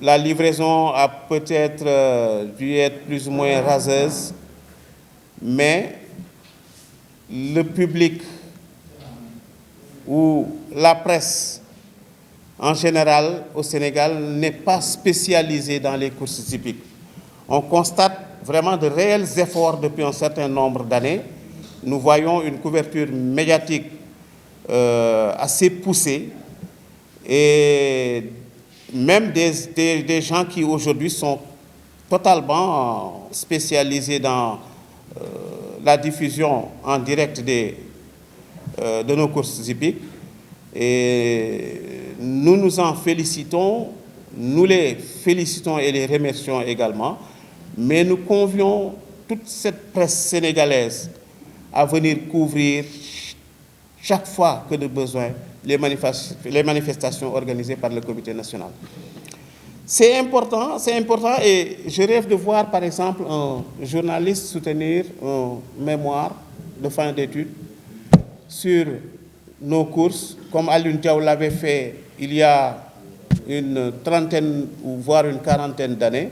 La livraison a peut-être dû être plus ou moins raseuse, mais le public où la presse en général au Sénégal n'est pas spécialisée dans les courses hippiques. On constate vraiment de réels efforts depuis un certain nombre d'années. Nous voyons une couverture médiatique assez poussée et même des gens qui aujourd'hui sont totalement spécialisés dans la diffusion en direct de nos courses hippiques. Et nous nous en félicitons, nous les félicitons et les remercions également, mais nous convions toute cette presse sénégalaise à venir couvrir chaque fois que de besoin les manifestations organisées par le comité national. C'est important et je rêve de voir par exemple un journaliste soutenir un mémoire de fin d'études sur nos courses, comme Alioune Diaw l'avait fait il y a une trentaine ou voire une quarantaine d'années.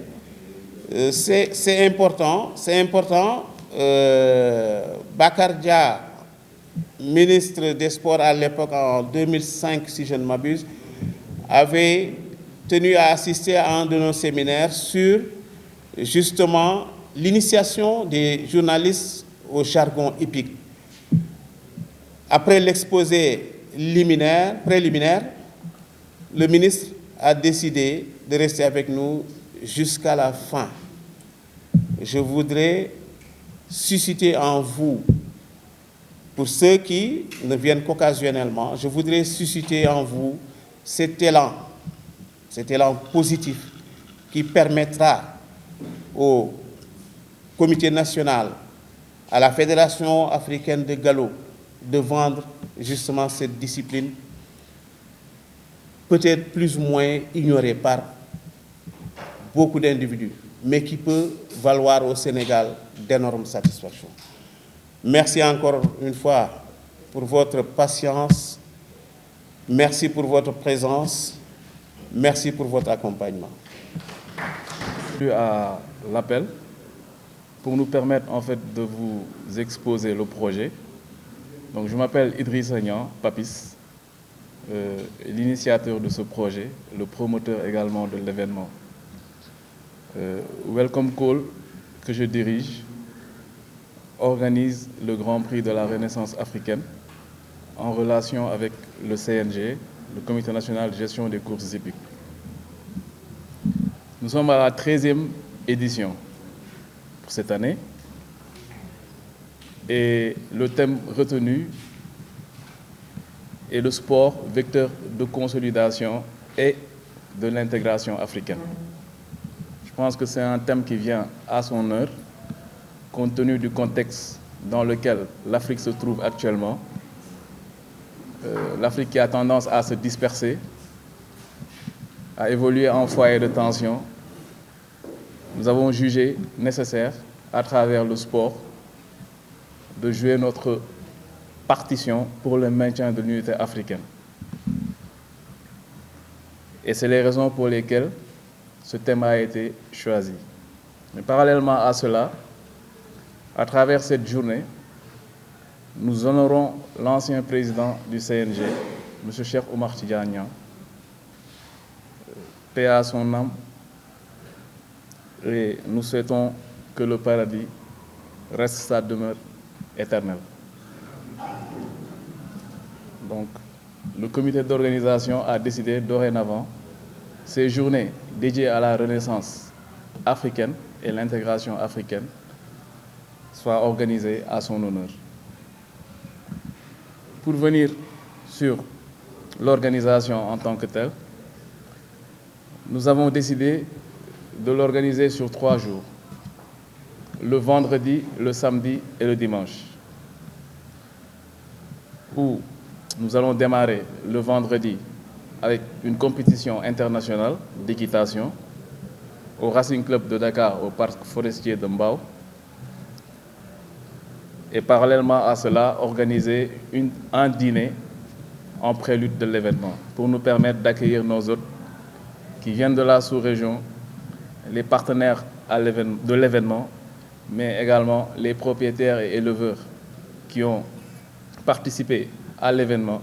C'est important. Bakar Dia, ministre des Sports à l'époque, en 2005, si je ne m'abuse, avait tenu à assister à un de nos séminaires sur justement l'initiation des journalistes au jargon hippique. Après l'exposé préliminaire, le ministre a décidé de rester avec nous jusqu'à la fin. Je voudrais susciter en vous, pour ceux qui ne viennent qu'occasionnellement, je voudrais susciter en vous cet élan positif qui permettra au comité national, à la Fédération africaine de galop, de vendre justement cette discipline, peut-être plus ou moins ignorée par beaucoup d'individus, mais qui peut valoir au Sénégal d'énormes satisfactions. Merci encore une fois pour votre patience, merci pour votre présence, merci pour votre accompagnement. À l'appel pour nous permettre en fait de vous exposer le projet. Donc je m'appelle Idrissa Niang Papis, l'initiateur de ce projet, le promoteur également de l'événement. Welcome Call, que je dirige, organise le Grand Prix de la Renaissance africaine en relation avec le CNG, le Comité national de gestion des courses hippiques. Nous sommes à la 13e édition pour cette année et le thème retenu est le sport, vecteur de consolidation et de l'intégration africaine. Je pense que c'est un thème qui vient à son heure, compte tenu du contexte dans lequel l'Afrique se trouve actuellement. L'Afrique qui a tendance à se disperser, à évoluer en foyer de tension. Nous avons jugé nécessaire, à travers le sport, de jouer notre partition pour le maintien de l'unité africaine. Et c'est les raisons pour lesquelles ce thème a été choisi. Mais parallèlement à cela, à travers cette journée, nous honorons l'ancien président du CNG, M. Cheikh Oumar Tidiane Niang, paix à son âme, et nous souhaitons que le paradis reste sa demeure éternelle. Donc, le comité d'organisation a décidé dorénavant ces journées dédiées à la renaissance africaine et l'intégration africaine soient organisées à son honneur. Pour venir sur l'organisation en tant que telle, nous avons décidé de l'organiser sur 3 jours, le vendredi, le samedi et le dimanche, où nous allons démarrer le vendredi avec une compétition internationale d'équitation au Racing Club de Dakar, au parc forestier de Mbao, et parallèlement à cela, organiser un dîner en prélude de l'événement pour nous permettre d'accueillir nos hôtes qui viennent de la sous-région, les partenaires de l'événement, mais également les propriétaires et éleveurs qui ont participé à l'événement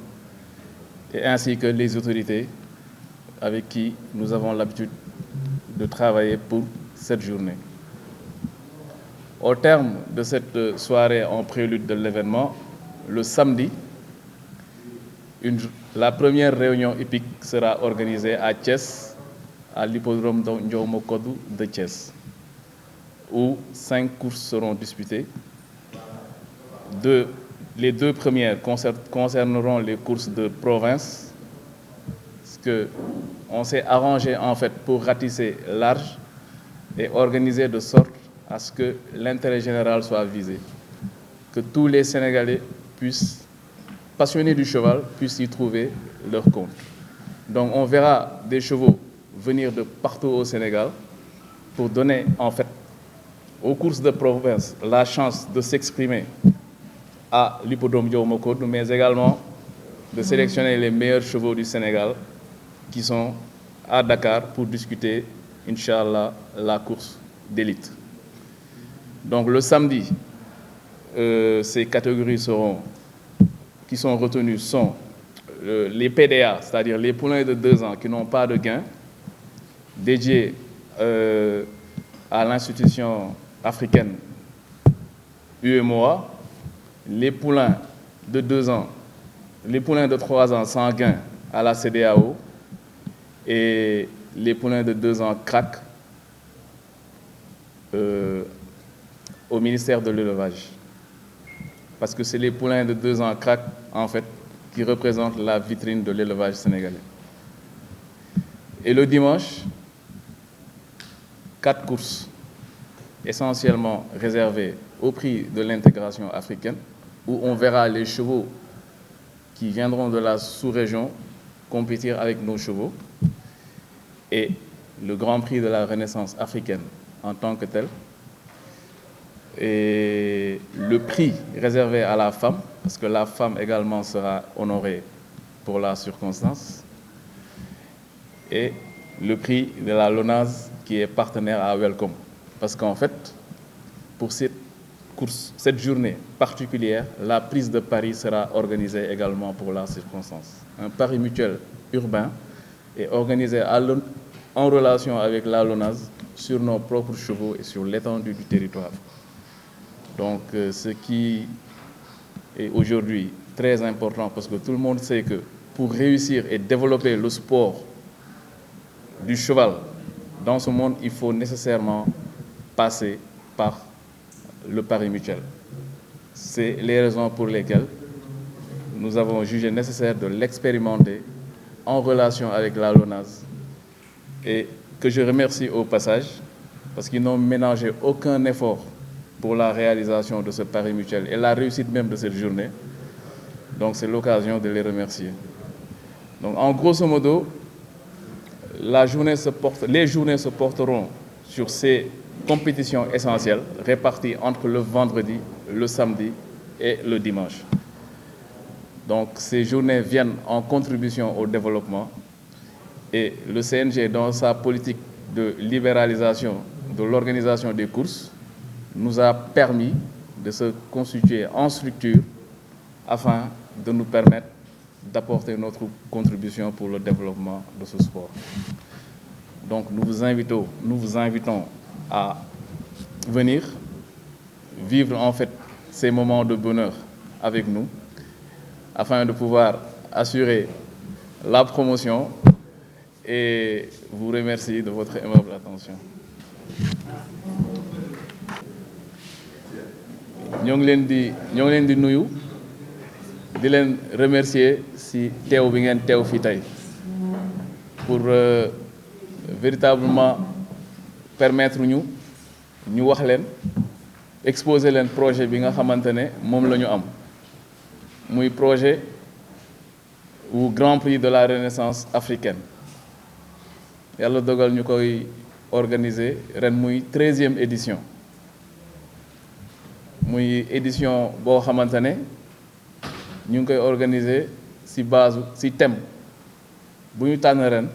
et ainsi que les autorités avec qui nous avons l'habitude de travailler pour cette journée. Au terme de cette soirée en prélude de l'événement, le samedi, la première réunion hippique sera organisée à Thiès, à l'hippodrome Ndiaw Macodou de Thiès, où 5 courses seront disputées. Les 2 premières concerneront les courses de province, parce qu'on s'est arrangé en fait pour ratisser large et organiser de sorte à ce que l'intérêt général soit visé, que tous les Sénégalais passionnés du cheval puissent y trouver leur compte. Donc on verra des chevaux venir de partout au Sénégal pour donner en fait aux courses de province la chance de s'exprimer à l'hippodrome Ndiaw Macodou, mais également de sélectionner les meilleurs chevaux du Sénégal qui sont à Dakar pour discuter, Inch'Allah, la course d'élite. Donc le samedi, ces catégories qui sont retenues sont les PDA, c'est-à-dire les poulains de 2 ans qui n'ont pas de gain, dédiés à l'institution africaine UEMOA, les poulains de 2 ans, les poulains de 3 ans sans gain à la CEDEAO et les poulains de 2 ans CRAC au ministère de l'élevage. Parce que c'est les poulains de 2 ans CRAC, en fait, qui représentent la vitrine de l'élevage sénégalais. Et le dimanche, 4 courses, essentiellement réservées au prix de l'intégration africaine, où on verra les chevaux qui viendront de la sous-région compétir avec nos chevaux, et le Grand Prix de la Renaissance africaine en tant que tel, et le prix réservé à la femme, parce que la femme également sera honorée pour la circonstance, et le prix de la LONASE qui est partenaire à Welcome. Parce qu'en fait, pour cette journée particulière, la prise de pari sera organisée également pour la circonstance. Un pari mutuel urbain est organisé en relation avec la LONASE sur nos propres chevaux et sur l'étendue du territoire. Donc, ce qui est aujourd'hui très important, parce que tout le monde sait que pour réussir et développer le sport du cheval dans ce monde, il faut nécessairement passer par le pari mutuel. C'est les raisons pour lesquelles nous avons jugé nécessaire de l'expérimenter en relation avec la LONASE, et que je remercie au passage, parce qu'ils n'ont ménagé aucun effort pour la réalisation de ce pari mutuel et la réussite même de cette journée. Donc c'est l'occasion de les remercier. Donc en grosso modo, les journées se porteront sur ces compétitions essentielles réparties entre le vendredi, le samedi et le dimanche. Donc ces journées viennent en contribution au développement, et le CNG, dans sa politique de libéralisation de l'organisation des courses, nous a permis de se constituer en structure afin de nous permettre d'apporter notre contribution pour le développement de ce sport. Donc nous vous invitons à venir vivre en fait ces moments de bonheur avec nous afin de pouvoir assurer la promotion, et vous remercie de votre aimable attention. ñoo ngi leen di nuyu di leen remercier si teew bi ngeen teew fi tey pour véritablement permettre ñu wax leen exposer leen projet bi nga xamante ne moom la ñu am, muy projet ou Grand Prix de la Renaissance africaine. Yàlla dogal ñu koy organiser ren muy 13e édition, muy édition boo xamante ne ñu ngi koy organiser ci thème bu ñu tànn ren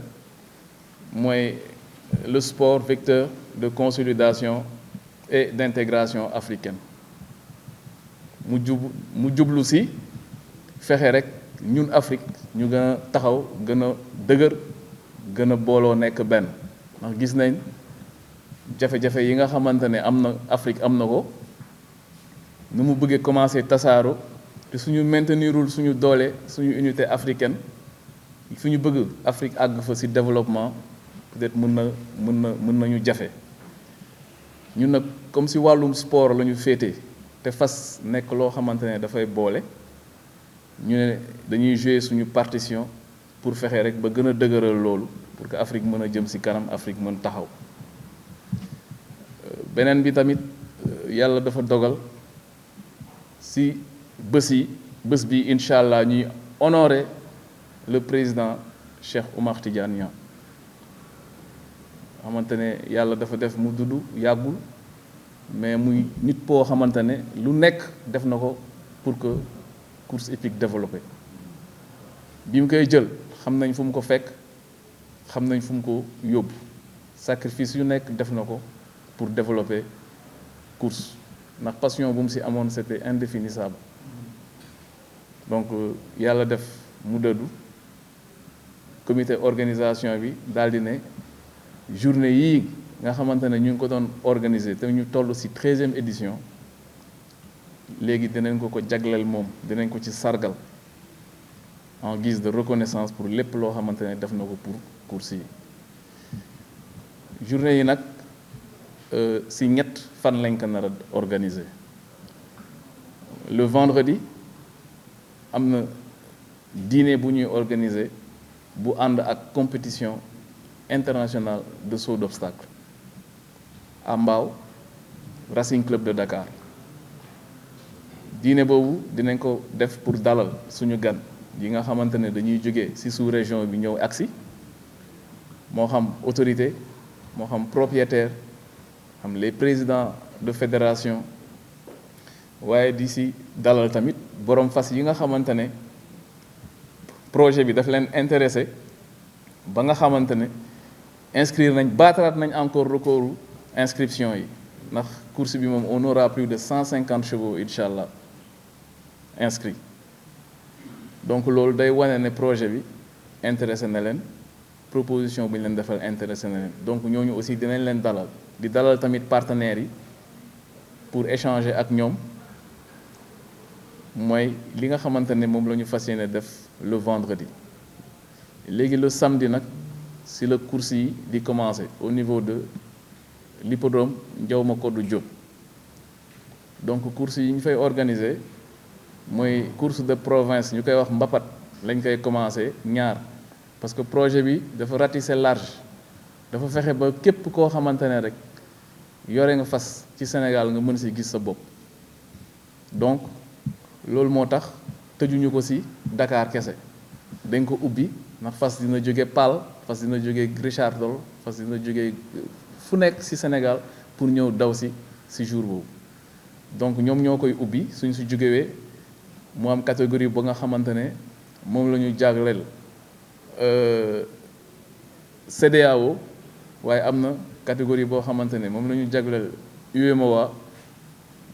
mooy le sport vecteur de consolidation et d'intégration africaine. mu jublu ci fexe rek ñun Afrique ñu gën a taxaw gën a dëgër gën a booloo nekk benn ndax gis nañ jafe-jafe yi nga xamante ne am na Afrique am na ko nu mu bëggee commencer tasaaru te suñu maintenirul suñu doole suñu unité africaine fu ñu bëgg Afrique àgg fa ci développement peut-être mën nañu jafe ñun nag comme ci wàllum sport la ñu féete te fas nekk loo xamante ne dafay boole ñu ne dañuy jouer suñu partition pour fexe rek ba gën a dëgëral loolu pour que Afrique mën a jëm ci kanam Afrique mën taxaw beneen bi tamit yàlla dafa dogal ci bés bi incha allah ñuy honorer le président Cheikh Oumar Tidiane Niang xamante ne yàlla dafa def mu dudd yàggul mais muy nit boo xamante ne lu nekk def na ko pour que course hippique développé bi mu koy jël xam nañ fu mu ko fekk xam nañ fu mu ko yóbbu sacrifice yu nekk def na ko pour développer course ndax passion bu mu ci amoon c'était indéfinissable donc yàlla def mu dëddu comité organisation bi daal di ne journée yii nga xamante ne ñu ngi ko doon organiser te ñu toll ci 13e édition léegi dinañ ko jagleel moom dinañ ko ci sargal en guise de reconnaissance pour lépp loo xamante ne def na ko pour course yi journée yi nag ci ñett fan lañ ko nar a organiser le vendredi am na dîner bu ñuy organiser bu ànd ak compétition internationale de saut d'obstacle à Mbao Racing Club de Dakar dîner boobu dinañ ko def pour dalal suñu gan yi nga xamante ne dañuy jóge ci sous-région bi ñëw agsi moo xam autorité moo xam propriétaire xam les présidents de fédération waaye di ci dalal tamit borom fas yi nga xamante ne projet bi daf leen intéressé ba nga xamante ne inscrire nañ baataraat nañ encore recordu inscription yi ndax course bi moom on aura plus de 150 chevaux incha allah inscrits donc loolu day wane ne projet bi intéressé na leen proposition bu ñu leen defal intéressé na leen donc ñooñu aussi dinañ leen dalal di dalal tamit partenaires yi pour échanger ak ñoom mooy li nga xamante ne moom la ñu fas yéene def le vendredi léegi le samedi nag si la course yi di commencer au niveau de l'hippodrome Ndiaw Macodou Diop donc course yi ñu fay organiser mooy course de province ñu koy wax mbapat lañ koy commencer ñaar parce que projet bi dafa ratisser large dafa fexe ba képp koo xamante ne rek yore nga fas ci Sénégal nga mën si gis sa bopp donc loolu moo tax tëjuñu ko ci Dakar kese dañ ko ubbi ndax fas dina jóge Pal fas dina jóge Richard Toll fas dina jóge fu nekk ci Sénégal pour ñëw daw ci jour boobu donc ñoom ñoo koy ubbi suñ si jógewee mu am catégorie ba nga xamante ne moom la ñu jagleel CEDEAO waaye am na catégorie boo xamante ne moom la ñu jagleel UEMOA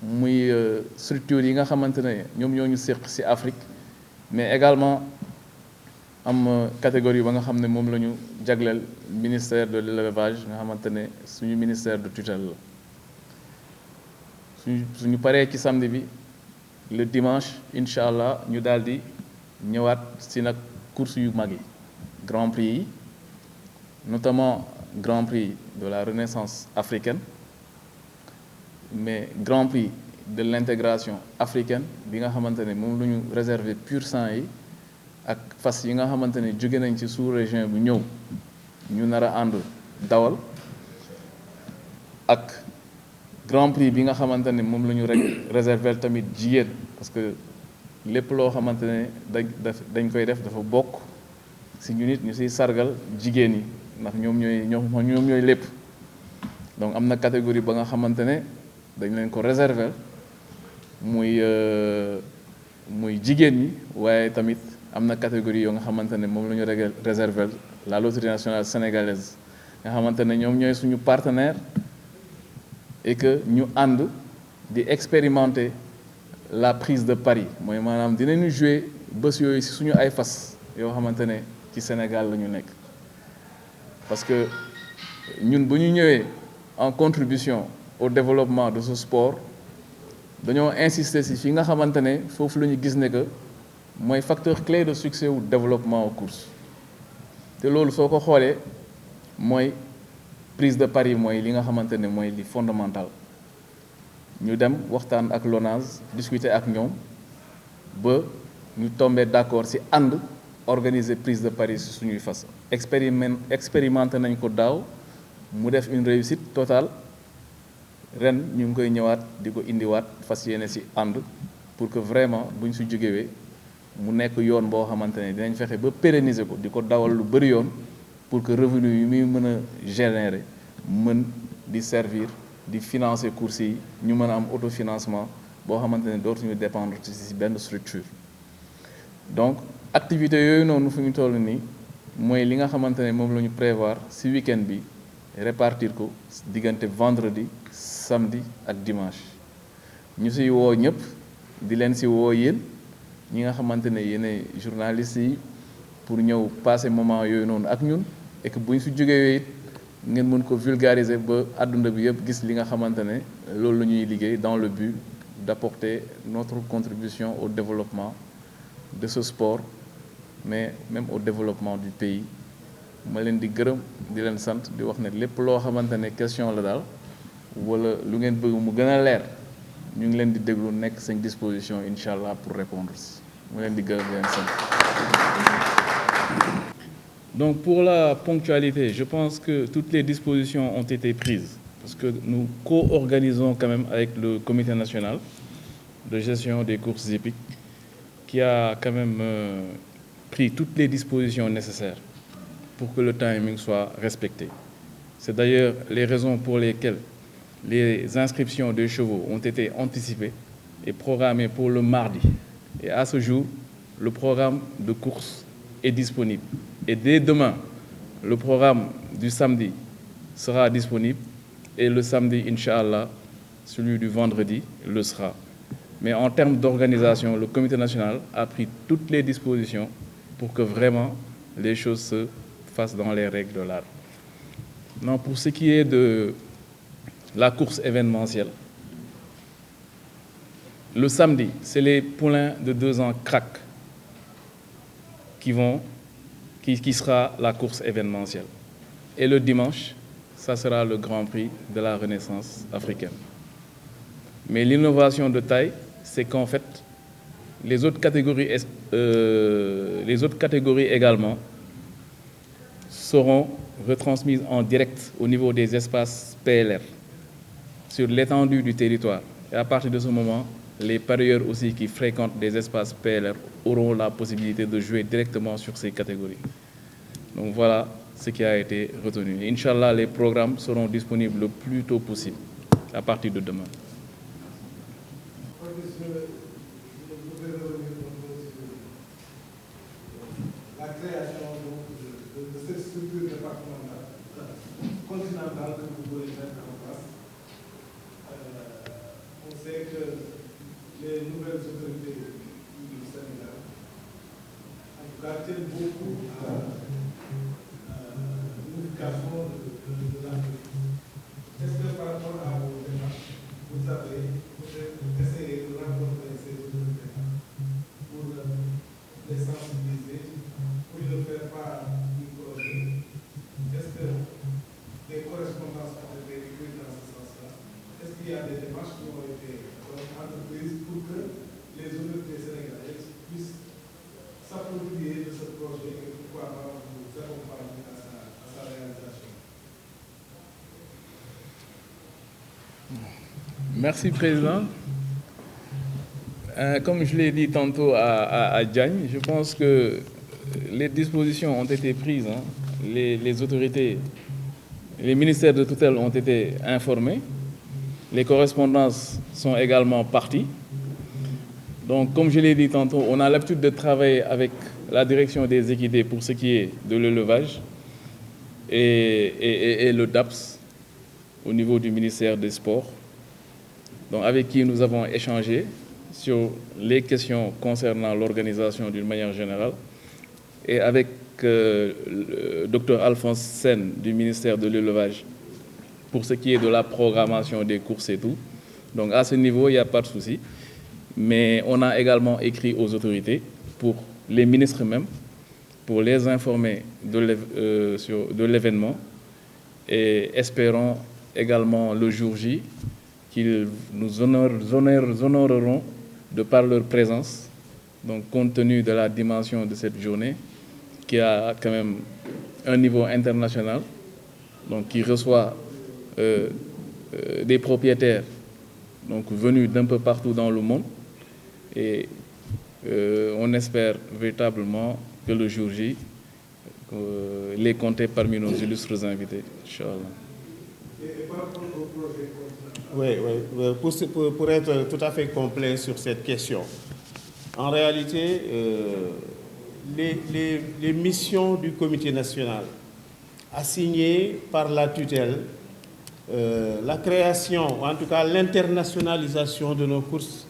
muy structure yi nga xamante ne ñoom ñoo ñu séq ci Afrique mais également am catégorie ba nga xam ne moom la ñu jagleel ministère de l'élevage nga xamante ne suñu ministère de tutelle la suñu paree ci samedi bi le dimanche incha allah ñu daal di ñëwaat ci nag course yu mag yi grand prix yi notamment grand prix de la renaissance africaine mais grand prix de l'intégration africaine bi nga xamante ne moom la ñu réservé pur sang yi ak fas yi nga xamante ne jóge nañ ci sous-région bu ñëw ñu nar a ànd dawal ak grand prix bi nga xamante ne moom la ñu rek réserver tamit jigéen parce que lépp loo xamante ne dañ koy def dafa bokk ci ñu nit ñu ciy sargal jigéen yi ndax ñoom ñooy lépp donc am na catégorie ba nga xamante ne dañ leen ko réserver muy jigéen ñi waaye tamit am na catégorie yoo nga xamante ne moom la ñu réserver la loterie nationale sénégalaise nga xamante ne ñoom ñooy suñu partenaire et que ñu ànd di expérimenter la prise de pari mooy maanaam dinañu jouer bés yooyu si suñu ay fas yoo xamante ne ci Sénégal la ñu nekk parce que ñun bu ñu ñëwee en contribution au développement de ce sport dañoo insister si fi nga xamante ne foofu la ñu gis ne que mooy facteur clé de succès ou développement aux courses te loolu soo ko xoolee mooy prise de pari mooy li nga xamante ne mooy li fondamental ñu dem waxtaan ak l'ONAS discuter ak ñoom ba ñu tombé d'accord ci ànd organiser prise de pari ci suñuy fas expérimenté nañ ko daaw mu def une réussite totale ren ñu ngi koy ñëwaat di ko indiwaat fas yéene ci ànd pour que vraiment buñ su jógewee mu nekk yoon boo xamante ne dinañ fexe ba pérenniser ko di ko dawal lu bari yoon pour que revenu yi muy mën a générer mën di servir di financer courses yi ñu mën a am autofinancement boo xamante ne dootuñu dépendre ci benn structure donc activité yooyu noonu fu ñu toll nii mooy li nga xamante ne moom la ñu prévoir ci week-end bi répartir ko diggante vendredi samedi ak dimanche ñu ciy woo ñëpp di leen ci woo yéen ñi nga xamante ne yéenay journalistes yi pour ñëw passer moment yooyu noonu ak ñun et que bu ñu ci jógee it ngeen mën ko vulgariser ba àdduna bi yëpp gis li nga xamante ne loolu la ñuy liggéey dans le but d'apporter notre contribution au développement de ce sport mais même au développement du pays ma leen di gërëm di leen sant di wax ne lépp loo xamante ne question la daal wala lu ngeen bëgg mu gën a leer ñu ngi leen di déglu nekk seen disposition incha allah pour répondre si ma leen di gërëm di leen sant. Donc pour la ponctualité, je pense que toutes les dispositions ont été prises parce que nous co-organisons quand même avec le comité national de gestion des courses hippiques qui a quand même pris toutes les dispositions nécessaires pour que le timing soit respecté. C'est d'ailleurs les raisons pour lesquelles les inscriptions des chevaux ont été anticipées et programmées pour le mardi. Et à ce jour, le programme de course est disponible. Et dès demain, le programme du samedi sera disponible et le samedi, Inch'Allah, celui du vendredi le sera. Mais en termes d'organisation, le comité national a pris toutes les dispositions pour que vraiment les choses se fassent dans les règles de l'art. Non, pour ce qui est de la course événementielle, le samedi, c'est les poulains de 2 ans crack qui sera la course événementielle. Et le dimanche, ça sera le Grand Prix de la Renaissance africaine. Mais l'innovation de taille, c'est qu'en fait, les autres catégories également seront retransmises en direct au niveau des espaces PLR sur l'étendue du territoire. Et à partir de ce moment, les parieurs aussi qui fréquentent des espaces PLR auront la possibilité de jouer directement sur ces catégories. Donc voilà ce qui a été retenu. Inch'Allah, les programmes seront disponibles le plus tôt possible, à partir de demain. La création de cette structure départementale, continentale que vous voulez mettre en place, on sait que les nouvelles autorités du Sénégal, en tout cas, tiennent beaucoup à l'unification de l'Afrique. Est-ce que par rapport à vos démarches, vous avez essayé de rencontrer ces autorités pour les sensibiliser, pour leur faire part du projet? Est-ce que des correspondances ont été écrites dans ce sens-là? Est-ce qu'il y a des démarches qui ont été entreprises pour que les autorités sénégalaises puissent s'approprier de ce projet et pourquoi pas vous accompagner à sa réalisation? Merci, Président. Comme je l'ai dit tantôt à Diagne, je pense que les dispositions ont été prises. Les autorités, les ministères de tutelle ont été informés. Les correspondances sont également parties. Donc, comme je l'ai dit tantôt, on a l'habitude de travailler avec la direction des équités pour ce qui est de l'élevage et le DAPS au niveau du ministère des Sports, donc avec qui nous avons échangé sur les questions concernant l'organisation d'une manière générale, et avec le Dr Alphonse Sène du ministère de l'Élevage pour ce qui est de la programmation des courses et tout. Donc à ce niveau, il n'y a pas de souci. Mais on a également écrit aux autorités, pour les ministres même, pour les informer de l'événement, et espérons également le jour J qu'ils nous honoreront de par leur présence, donc compte tenu de la dimension de cette journée, qui a quand même un niveau international, donc qui reçoit des propriétaires donc, venus d'un peu partout dans le monde. Et on espère véritablement que le jour J, les compter parmi nos illustres invités, Inch'Allah. Oui, pour être tout à fait complet sur cette question. En réalité, les missions du comité national assignées par la tutelle, la création, ou en tout cas l'internationalisation de nos courses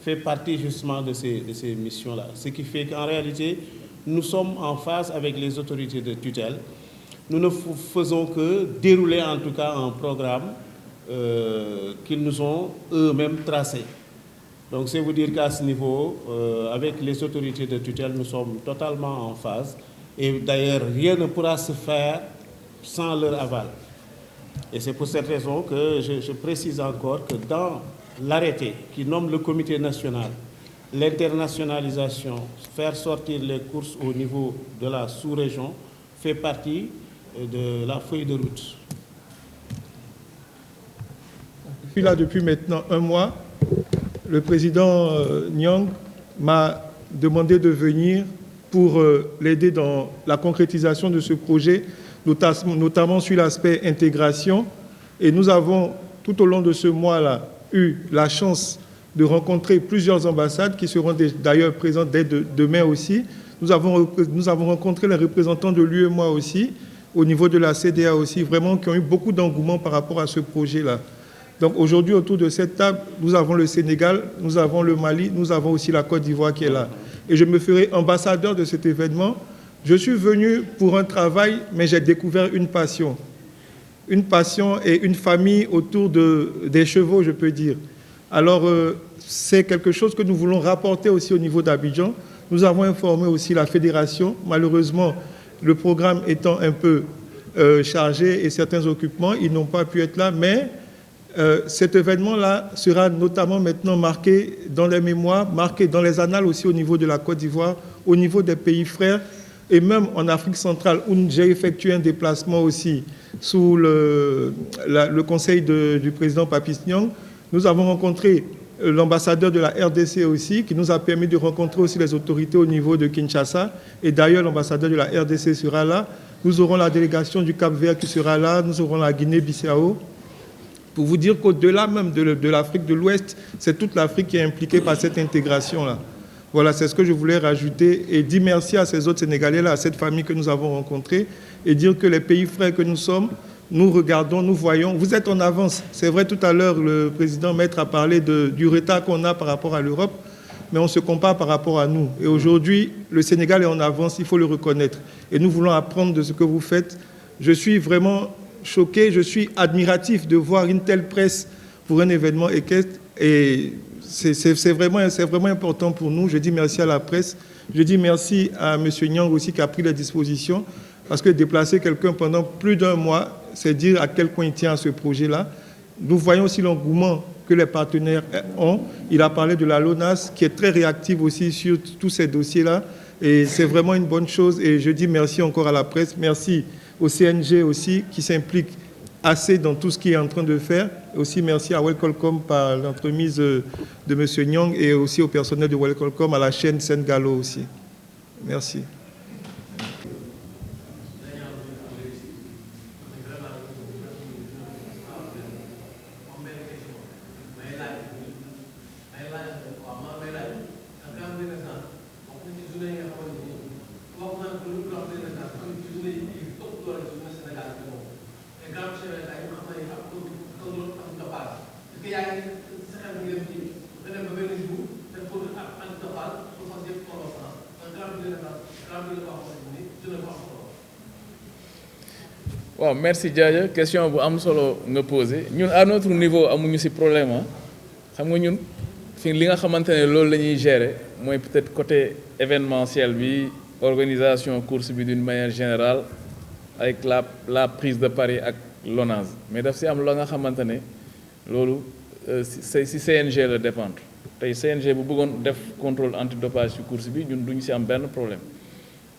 fait partie justement de ces missions-là. Ce qui fait qu'en réalité, nous sommes en phase avec les autorités de tutelle. Nous ne faisons que dérouler en tout cas un programme qu'ils nous ont eux-mêmes tracé. Donc c'est vous dire qu'à ce niveau, avec les autorités de tutelle, nous sommes totalement en phase. Et d'ailleurs, rien ne pourra se faire sans leur aval. Et c'est pour cette raison que je précise encore que dans l'arrêté qui nomme le comité national, l'internationalisation, faire sortir les courses au niveau de la sous-région, fait partie de la feuille de route. Je suis là depuis maintenant un mois. Le président Nyang m'a demandé de venir pour l'aider dans la concrétisation de ce projet, notamment sur l'aspect intégration. Et nous avons, tout au long de ce mois-là, eu la chance de rencontrer plusieurs ambassades qui seront d'ailleurs présentes dès demain aussi. Nous avons rencontré les représentants de l'UEMOA aussi, au niveau de la CDA aussi, vraiment qui ont eu beaucoup d'engouement par rapport à ce projet-là. Donc aujourd'hui, autour de cette table, nous avons le Sénégal, nous avons le Mali, nous avons aussi la Côte d'Ivoire qui est là. Et je me ferai ambassadeur de cet événement. Je suis venu pour un travail, mais j'ai découvert une passion. Une passion et une famille autour des chevaux, je peux dire. Alors, c'est quelque chose que nous voulons rapporter aussi au niveau d'Abidjan. Nous avons informé aussi la fédération. Malheureusement, le programme étant un peu chargé et certains occupements, ils n'ont pas pu être là, mais cet événement-là sera notamment maintenant marqué dans les mémoires, marqué dans les annales aussi au niveau de la Côte d'Ivoire, au niveau des pays frères, et même en Afrique centrale, où j'ai effectué un déplacement aussi sous le conseil du président Papis Nyang. Nous avons rencontré l'ambassadeur de la RDC aussi, qui nous a permis de rencontrer aussi les autorités au niveau de Kinshasa. Et d'ailleurs, l'ambassadeur de la RDC sera là. Nous aurons la délégation du Cap-Vert qui sera là. Nous aurons la Guinée-Bissau. Pour vous dire qu'au-delà même de l'Afrique de l'Ouest, c'est toute l'Afrique qui est impliquée par cette intégration-là. Voilà, c'est ce que je voulais rajouter et dire merci à ces autres Sénégalais-là, à cette famille que nous avons rencontrée et dire que les pays frères que nous sommes, nous regardons, nous voyons. Vous êtes en avance. C'est vrai, tout à l'heure, le président Maître a parlé du retard qu'on a par rapport à l'Europe, mais on se compare par rapport à nous. Et aujourd'hui, le Sénégal est en avance, il faut le reconnaître. Et nous voulons apprendre de ce que vous faites. Je suis vraiment choqué, je suis admiratif de voir une telle presse pour un événement équestre. Et c'est vraiment important pour nous. Je dis merci à la presse. Je dis merci à M. Nyang aussi qui a pris les dispositions. Parce que déplacer quelqu'un pendant plus d'un mois, c'est dire à quel point il tient à ce projet-là. Nous voyons aussi l'engouement que les partenaires ont. Il a parlé de la LONASE qui est très réactive aussi sur tous ces dossiers-là. Et c'est vraiment une bonne chose. Et je dis merci encore à la presse. Merci au CNG aussi qui s'implique assez dans tout ce qu'il est en train de faire. Et aussi merci à Welcome par l'entremise de M. Nyang et aussi au personnel de Welcome, à la chaîne Sen-Galo aussi. Merci. Bon, merci Diadia. Question bu am solo nga posé. Ñun à notre niveau amuñu ci problème ah. Xam nga ñun fi li nga xamante ne loolu la ñuy gérer mooy peut-être côté événementiel bi, organisation course bi d'une manière générale avec la prise de pari ak l'ONAS. Mais daf ci am la nga xamante ne loolu ci CNG la dépendre. Tey CNG bu bëggoon def contrôle antidopage ci course bi ñun duñu ci am benn problème.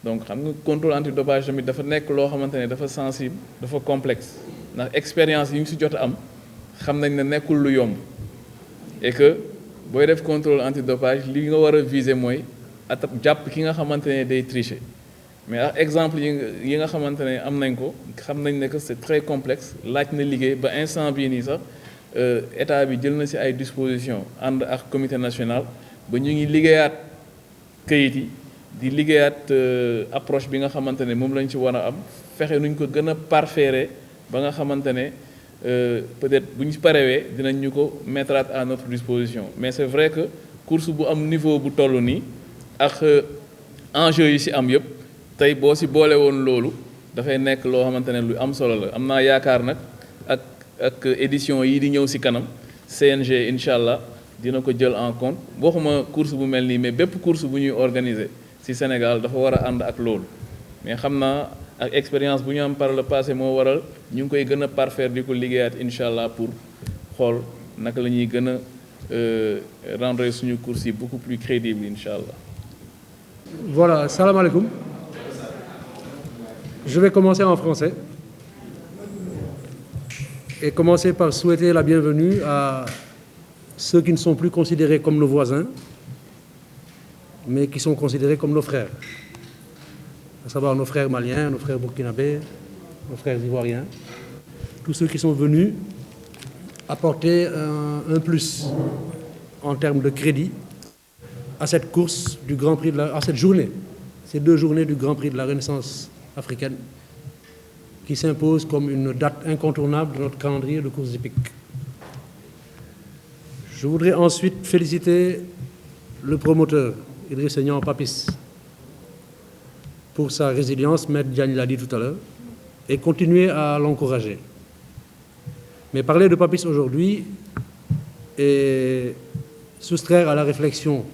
Donc xam nga contrôle antidopage tamit dafa nekk loo xamante ne dafa sensible dafa complexe ndax expérience yi ñu ci jot a am xam nañ ne nekkul lu yomb et que booy def contrôle antidopage li nga war a viser mooy jàpp ki nga xamante ne day tricher mais ak exemple yi nga xamante ne am nañ ko xam nañ ne que c'est très complexe laaj na liggéey ba instant bii nii sax état bi jël na ci ay dispositions ànd ak comité national ba ñu ngi liggéeyaat këyit yi. di liggéeyaat approche bi nga xamante ne moom lañ ci war a am fexe nuñ ko gën a parfaire ba nga xamante ne peut-être bu ñu parewee dinañ ñu ko mettre à notre disposition mais c'est vrai que course bu am niveau bu toll nii ak enjeu yi ci am yëpp tey boo ci boole woon loolu dafay nekk loo xamante ne lu am solo la am naa yaakaar nag ak édition yi di ñëw ci kanam CNG incha allah dina ko jël en compte waxuma course bu mel nii mais bépp course bu ñuy organiser. Si Sénégal dafa war a ànd ak loolu mais xam naa ak expérience bu ñu am par le passé moo waral ñu ngi koy gën a parfaire di ko liggéeyaat incha allah pour xool naka la ñuy gën a rendre suñu course yi beaucoup plus crédible incha allah. Voilà, salam alaikum. Je vais commencer en français et commencer par souhaiter la bienvenue à ceux qui ne sont plus considérés comme nos voisins, mais qui sont considérés comme nos frères, à savoir nos frères maliens, nos frères burkinabés, nos frères ivoiriens, tous ceux qui sont venus apporter un plus en termes de crédit à cette course du Grand Prix à cette journée, ces 2 journées du Grand Prix de la Renaissance africaine, qui s'impose comme une date incontournable de notre calendrier de courses hippiques. Je voudrais ensuite féliciter le promoteur, Idriss Niang Papis, pour sa résilience, Maître Diagne l'a dit tout à l'heure, et continuer à l'encourager. Mais parler de Papis aujourd'hui et soustraire à la réflexion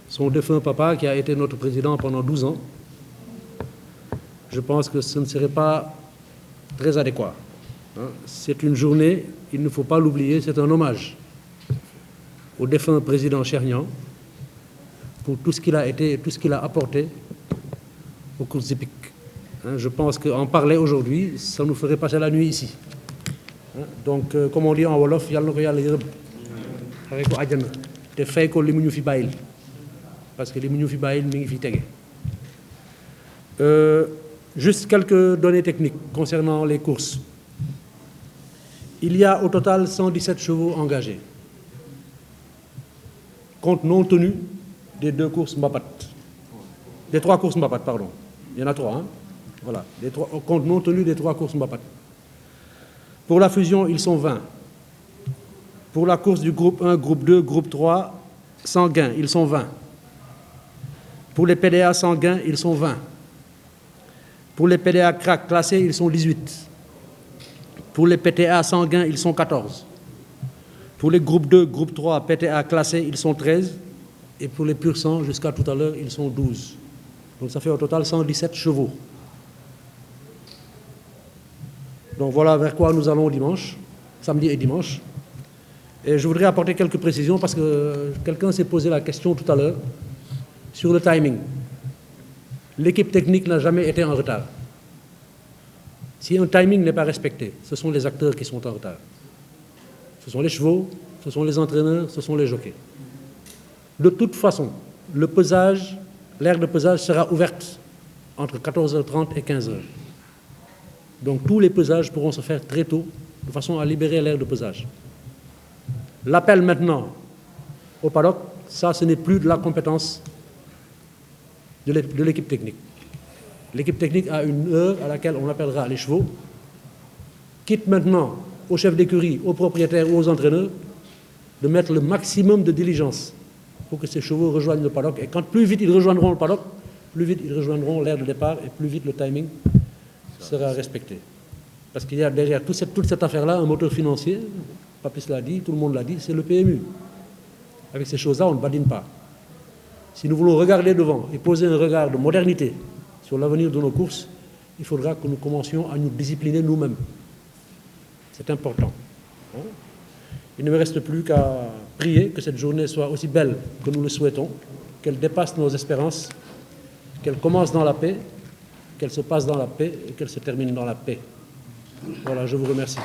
son défunt papa qui a été notre président pendant 12 ans, je pense que ce ne serait pas très adéquat. C'est une journée, il ne faut pas l'oublier, c'est un hommage au défunt président Cheikh Niang pour tout ce qu'il a été et tout ce qu'il a apporté aux courses hippiques. Je pense qu'en parler aujourd'hui, ça nous ferait passer la nuit ici. Donc, comme on dit en Wolof, yàlla na ko yàlla yërëm xare ko àjjana te fay ko li mu ñu fi bàyyil parce que li mu ñu fi bàyyil mi ngi fi tege. Juste quelques données techniques concernant les courses. Il y a au total 117 chevaux engagés, compte non tenu des 2 courses Mbapat. Des 3 courses Mbapat, pardon. Il y en a 3, hein? Voilà. Compte non tenu des 3 courses Mbapat. Pour la fusion, ils sont 20. Pour la course du groupe 1, groupe 2, groupe 3, sans gain, ils sont 20. Pour les PDA sans gain, ils sont 20. Pour les PDA crack classés, ils sont 18. Pour les PTA sans gain, ils sont 14. Pour les groupes 2, groupe 3, PTA classés, ils sont 13. Et pour les pur sang, jusqu'à tout à l'heure, ils sont 12. Donc ça fait au total 117 chevaux. Donc voilà vers quoi nous allons dimanche, samedi et dimanche. Et je voudrais apporter quelques précisions parce que quelqu'un s'est posé la question tout à l'heure sur le timing. L'équipe technique n'a jamais été en retard. Si un timing n'est pas respecté, ce sont les acteurs qui sont en retard. Ce sont les chevaux, ce sont les entraîneurs, ce sont les jockeys. De toute façon, le pesage, l'aire de pesage sera ouverte entre 14h30 et 15h. Donc tous les pesages pourront se faire très tôt, de façon à libérer l'aire de pesage. L'appel maintenant au paddock, ça ce n'est plus de la compétence de l'équipe technique. L'équipe technique a une heure à laquelle on appellera les chevaux. Quitte maintenant aux chefs d'écurie, aux propriétaires ou aux entraîneurs de mettre le maximum de diligence pour que ces chevaux rejoignent le paddock. Et quand plus vite ils rejoindront le paddock, plus vite ils rejoindront l'aire de départ et plus vite le timing sera respecté. Parce qu'il y a derrière toute cette affaire-là un moteur financier, Papis l'a dit, tout le monde l'a dit, c'est le PMU. Avec ces choses-là, on ne badine pas. Si nous voulons regarder devant et poser un regard de modernité sur l'avenir de nos courses, il faudra que nous commencions à nous discipliner nous-mêmes. C'est important. Il ne me reste plus qu'à prier que cette journée soit aussi belle que nous le souhaitons, qu'elle dépasse nos espérances, qu'elle commence dans la paix, qu'elle se passe dans la paix et qu'elle se termine dans la paix. Voilà, je vous remercie.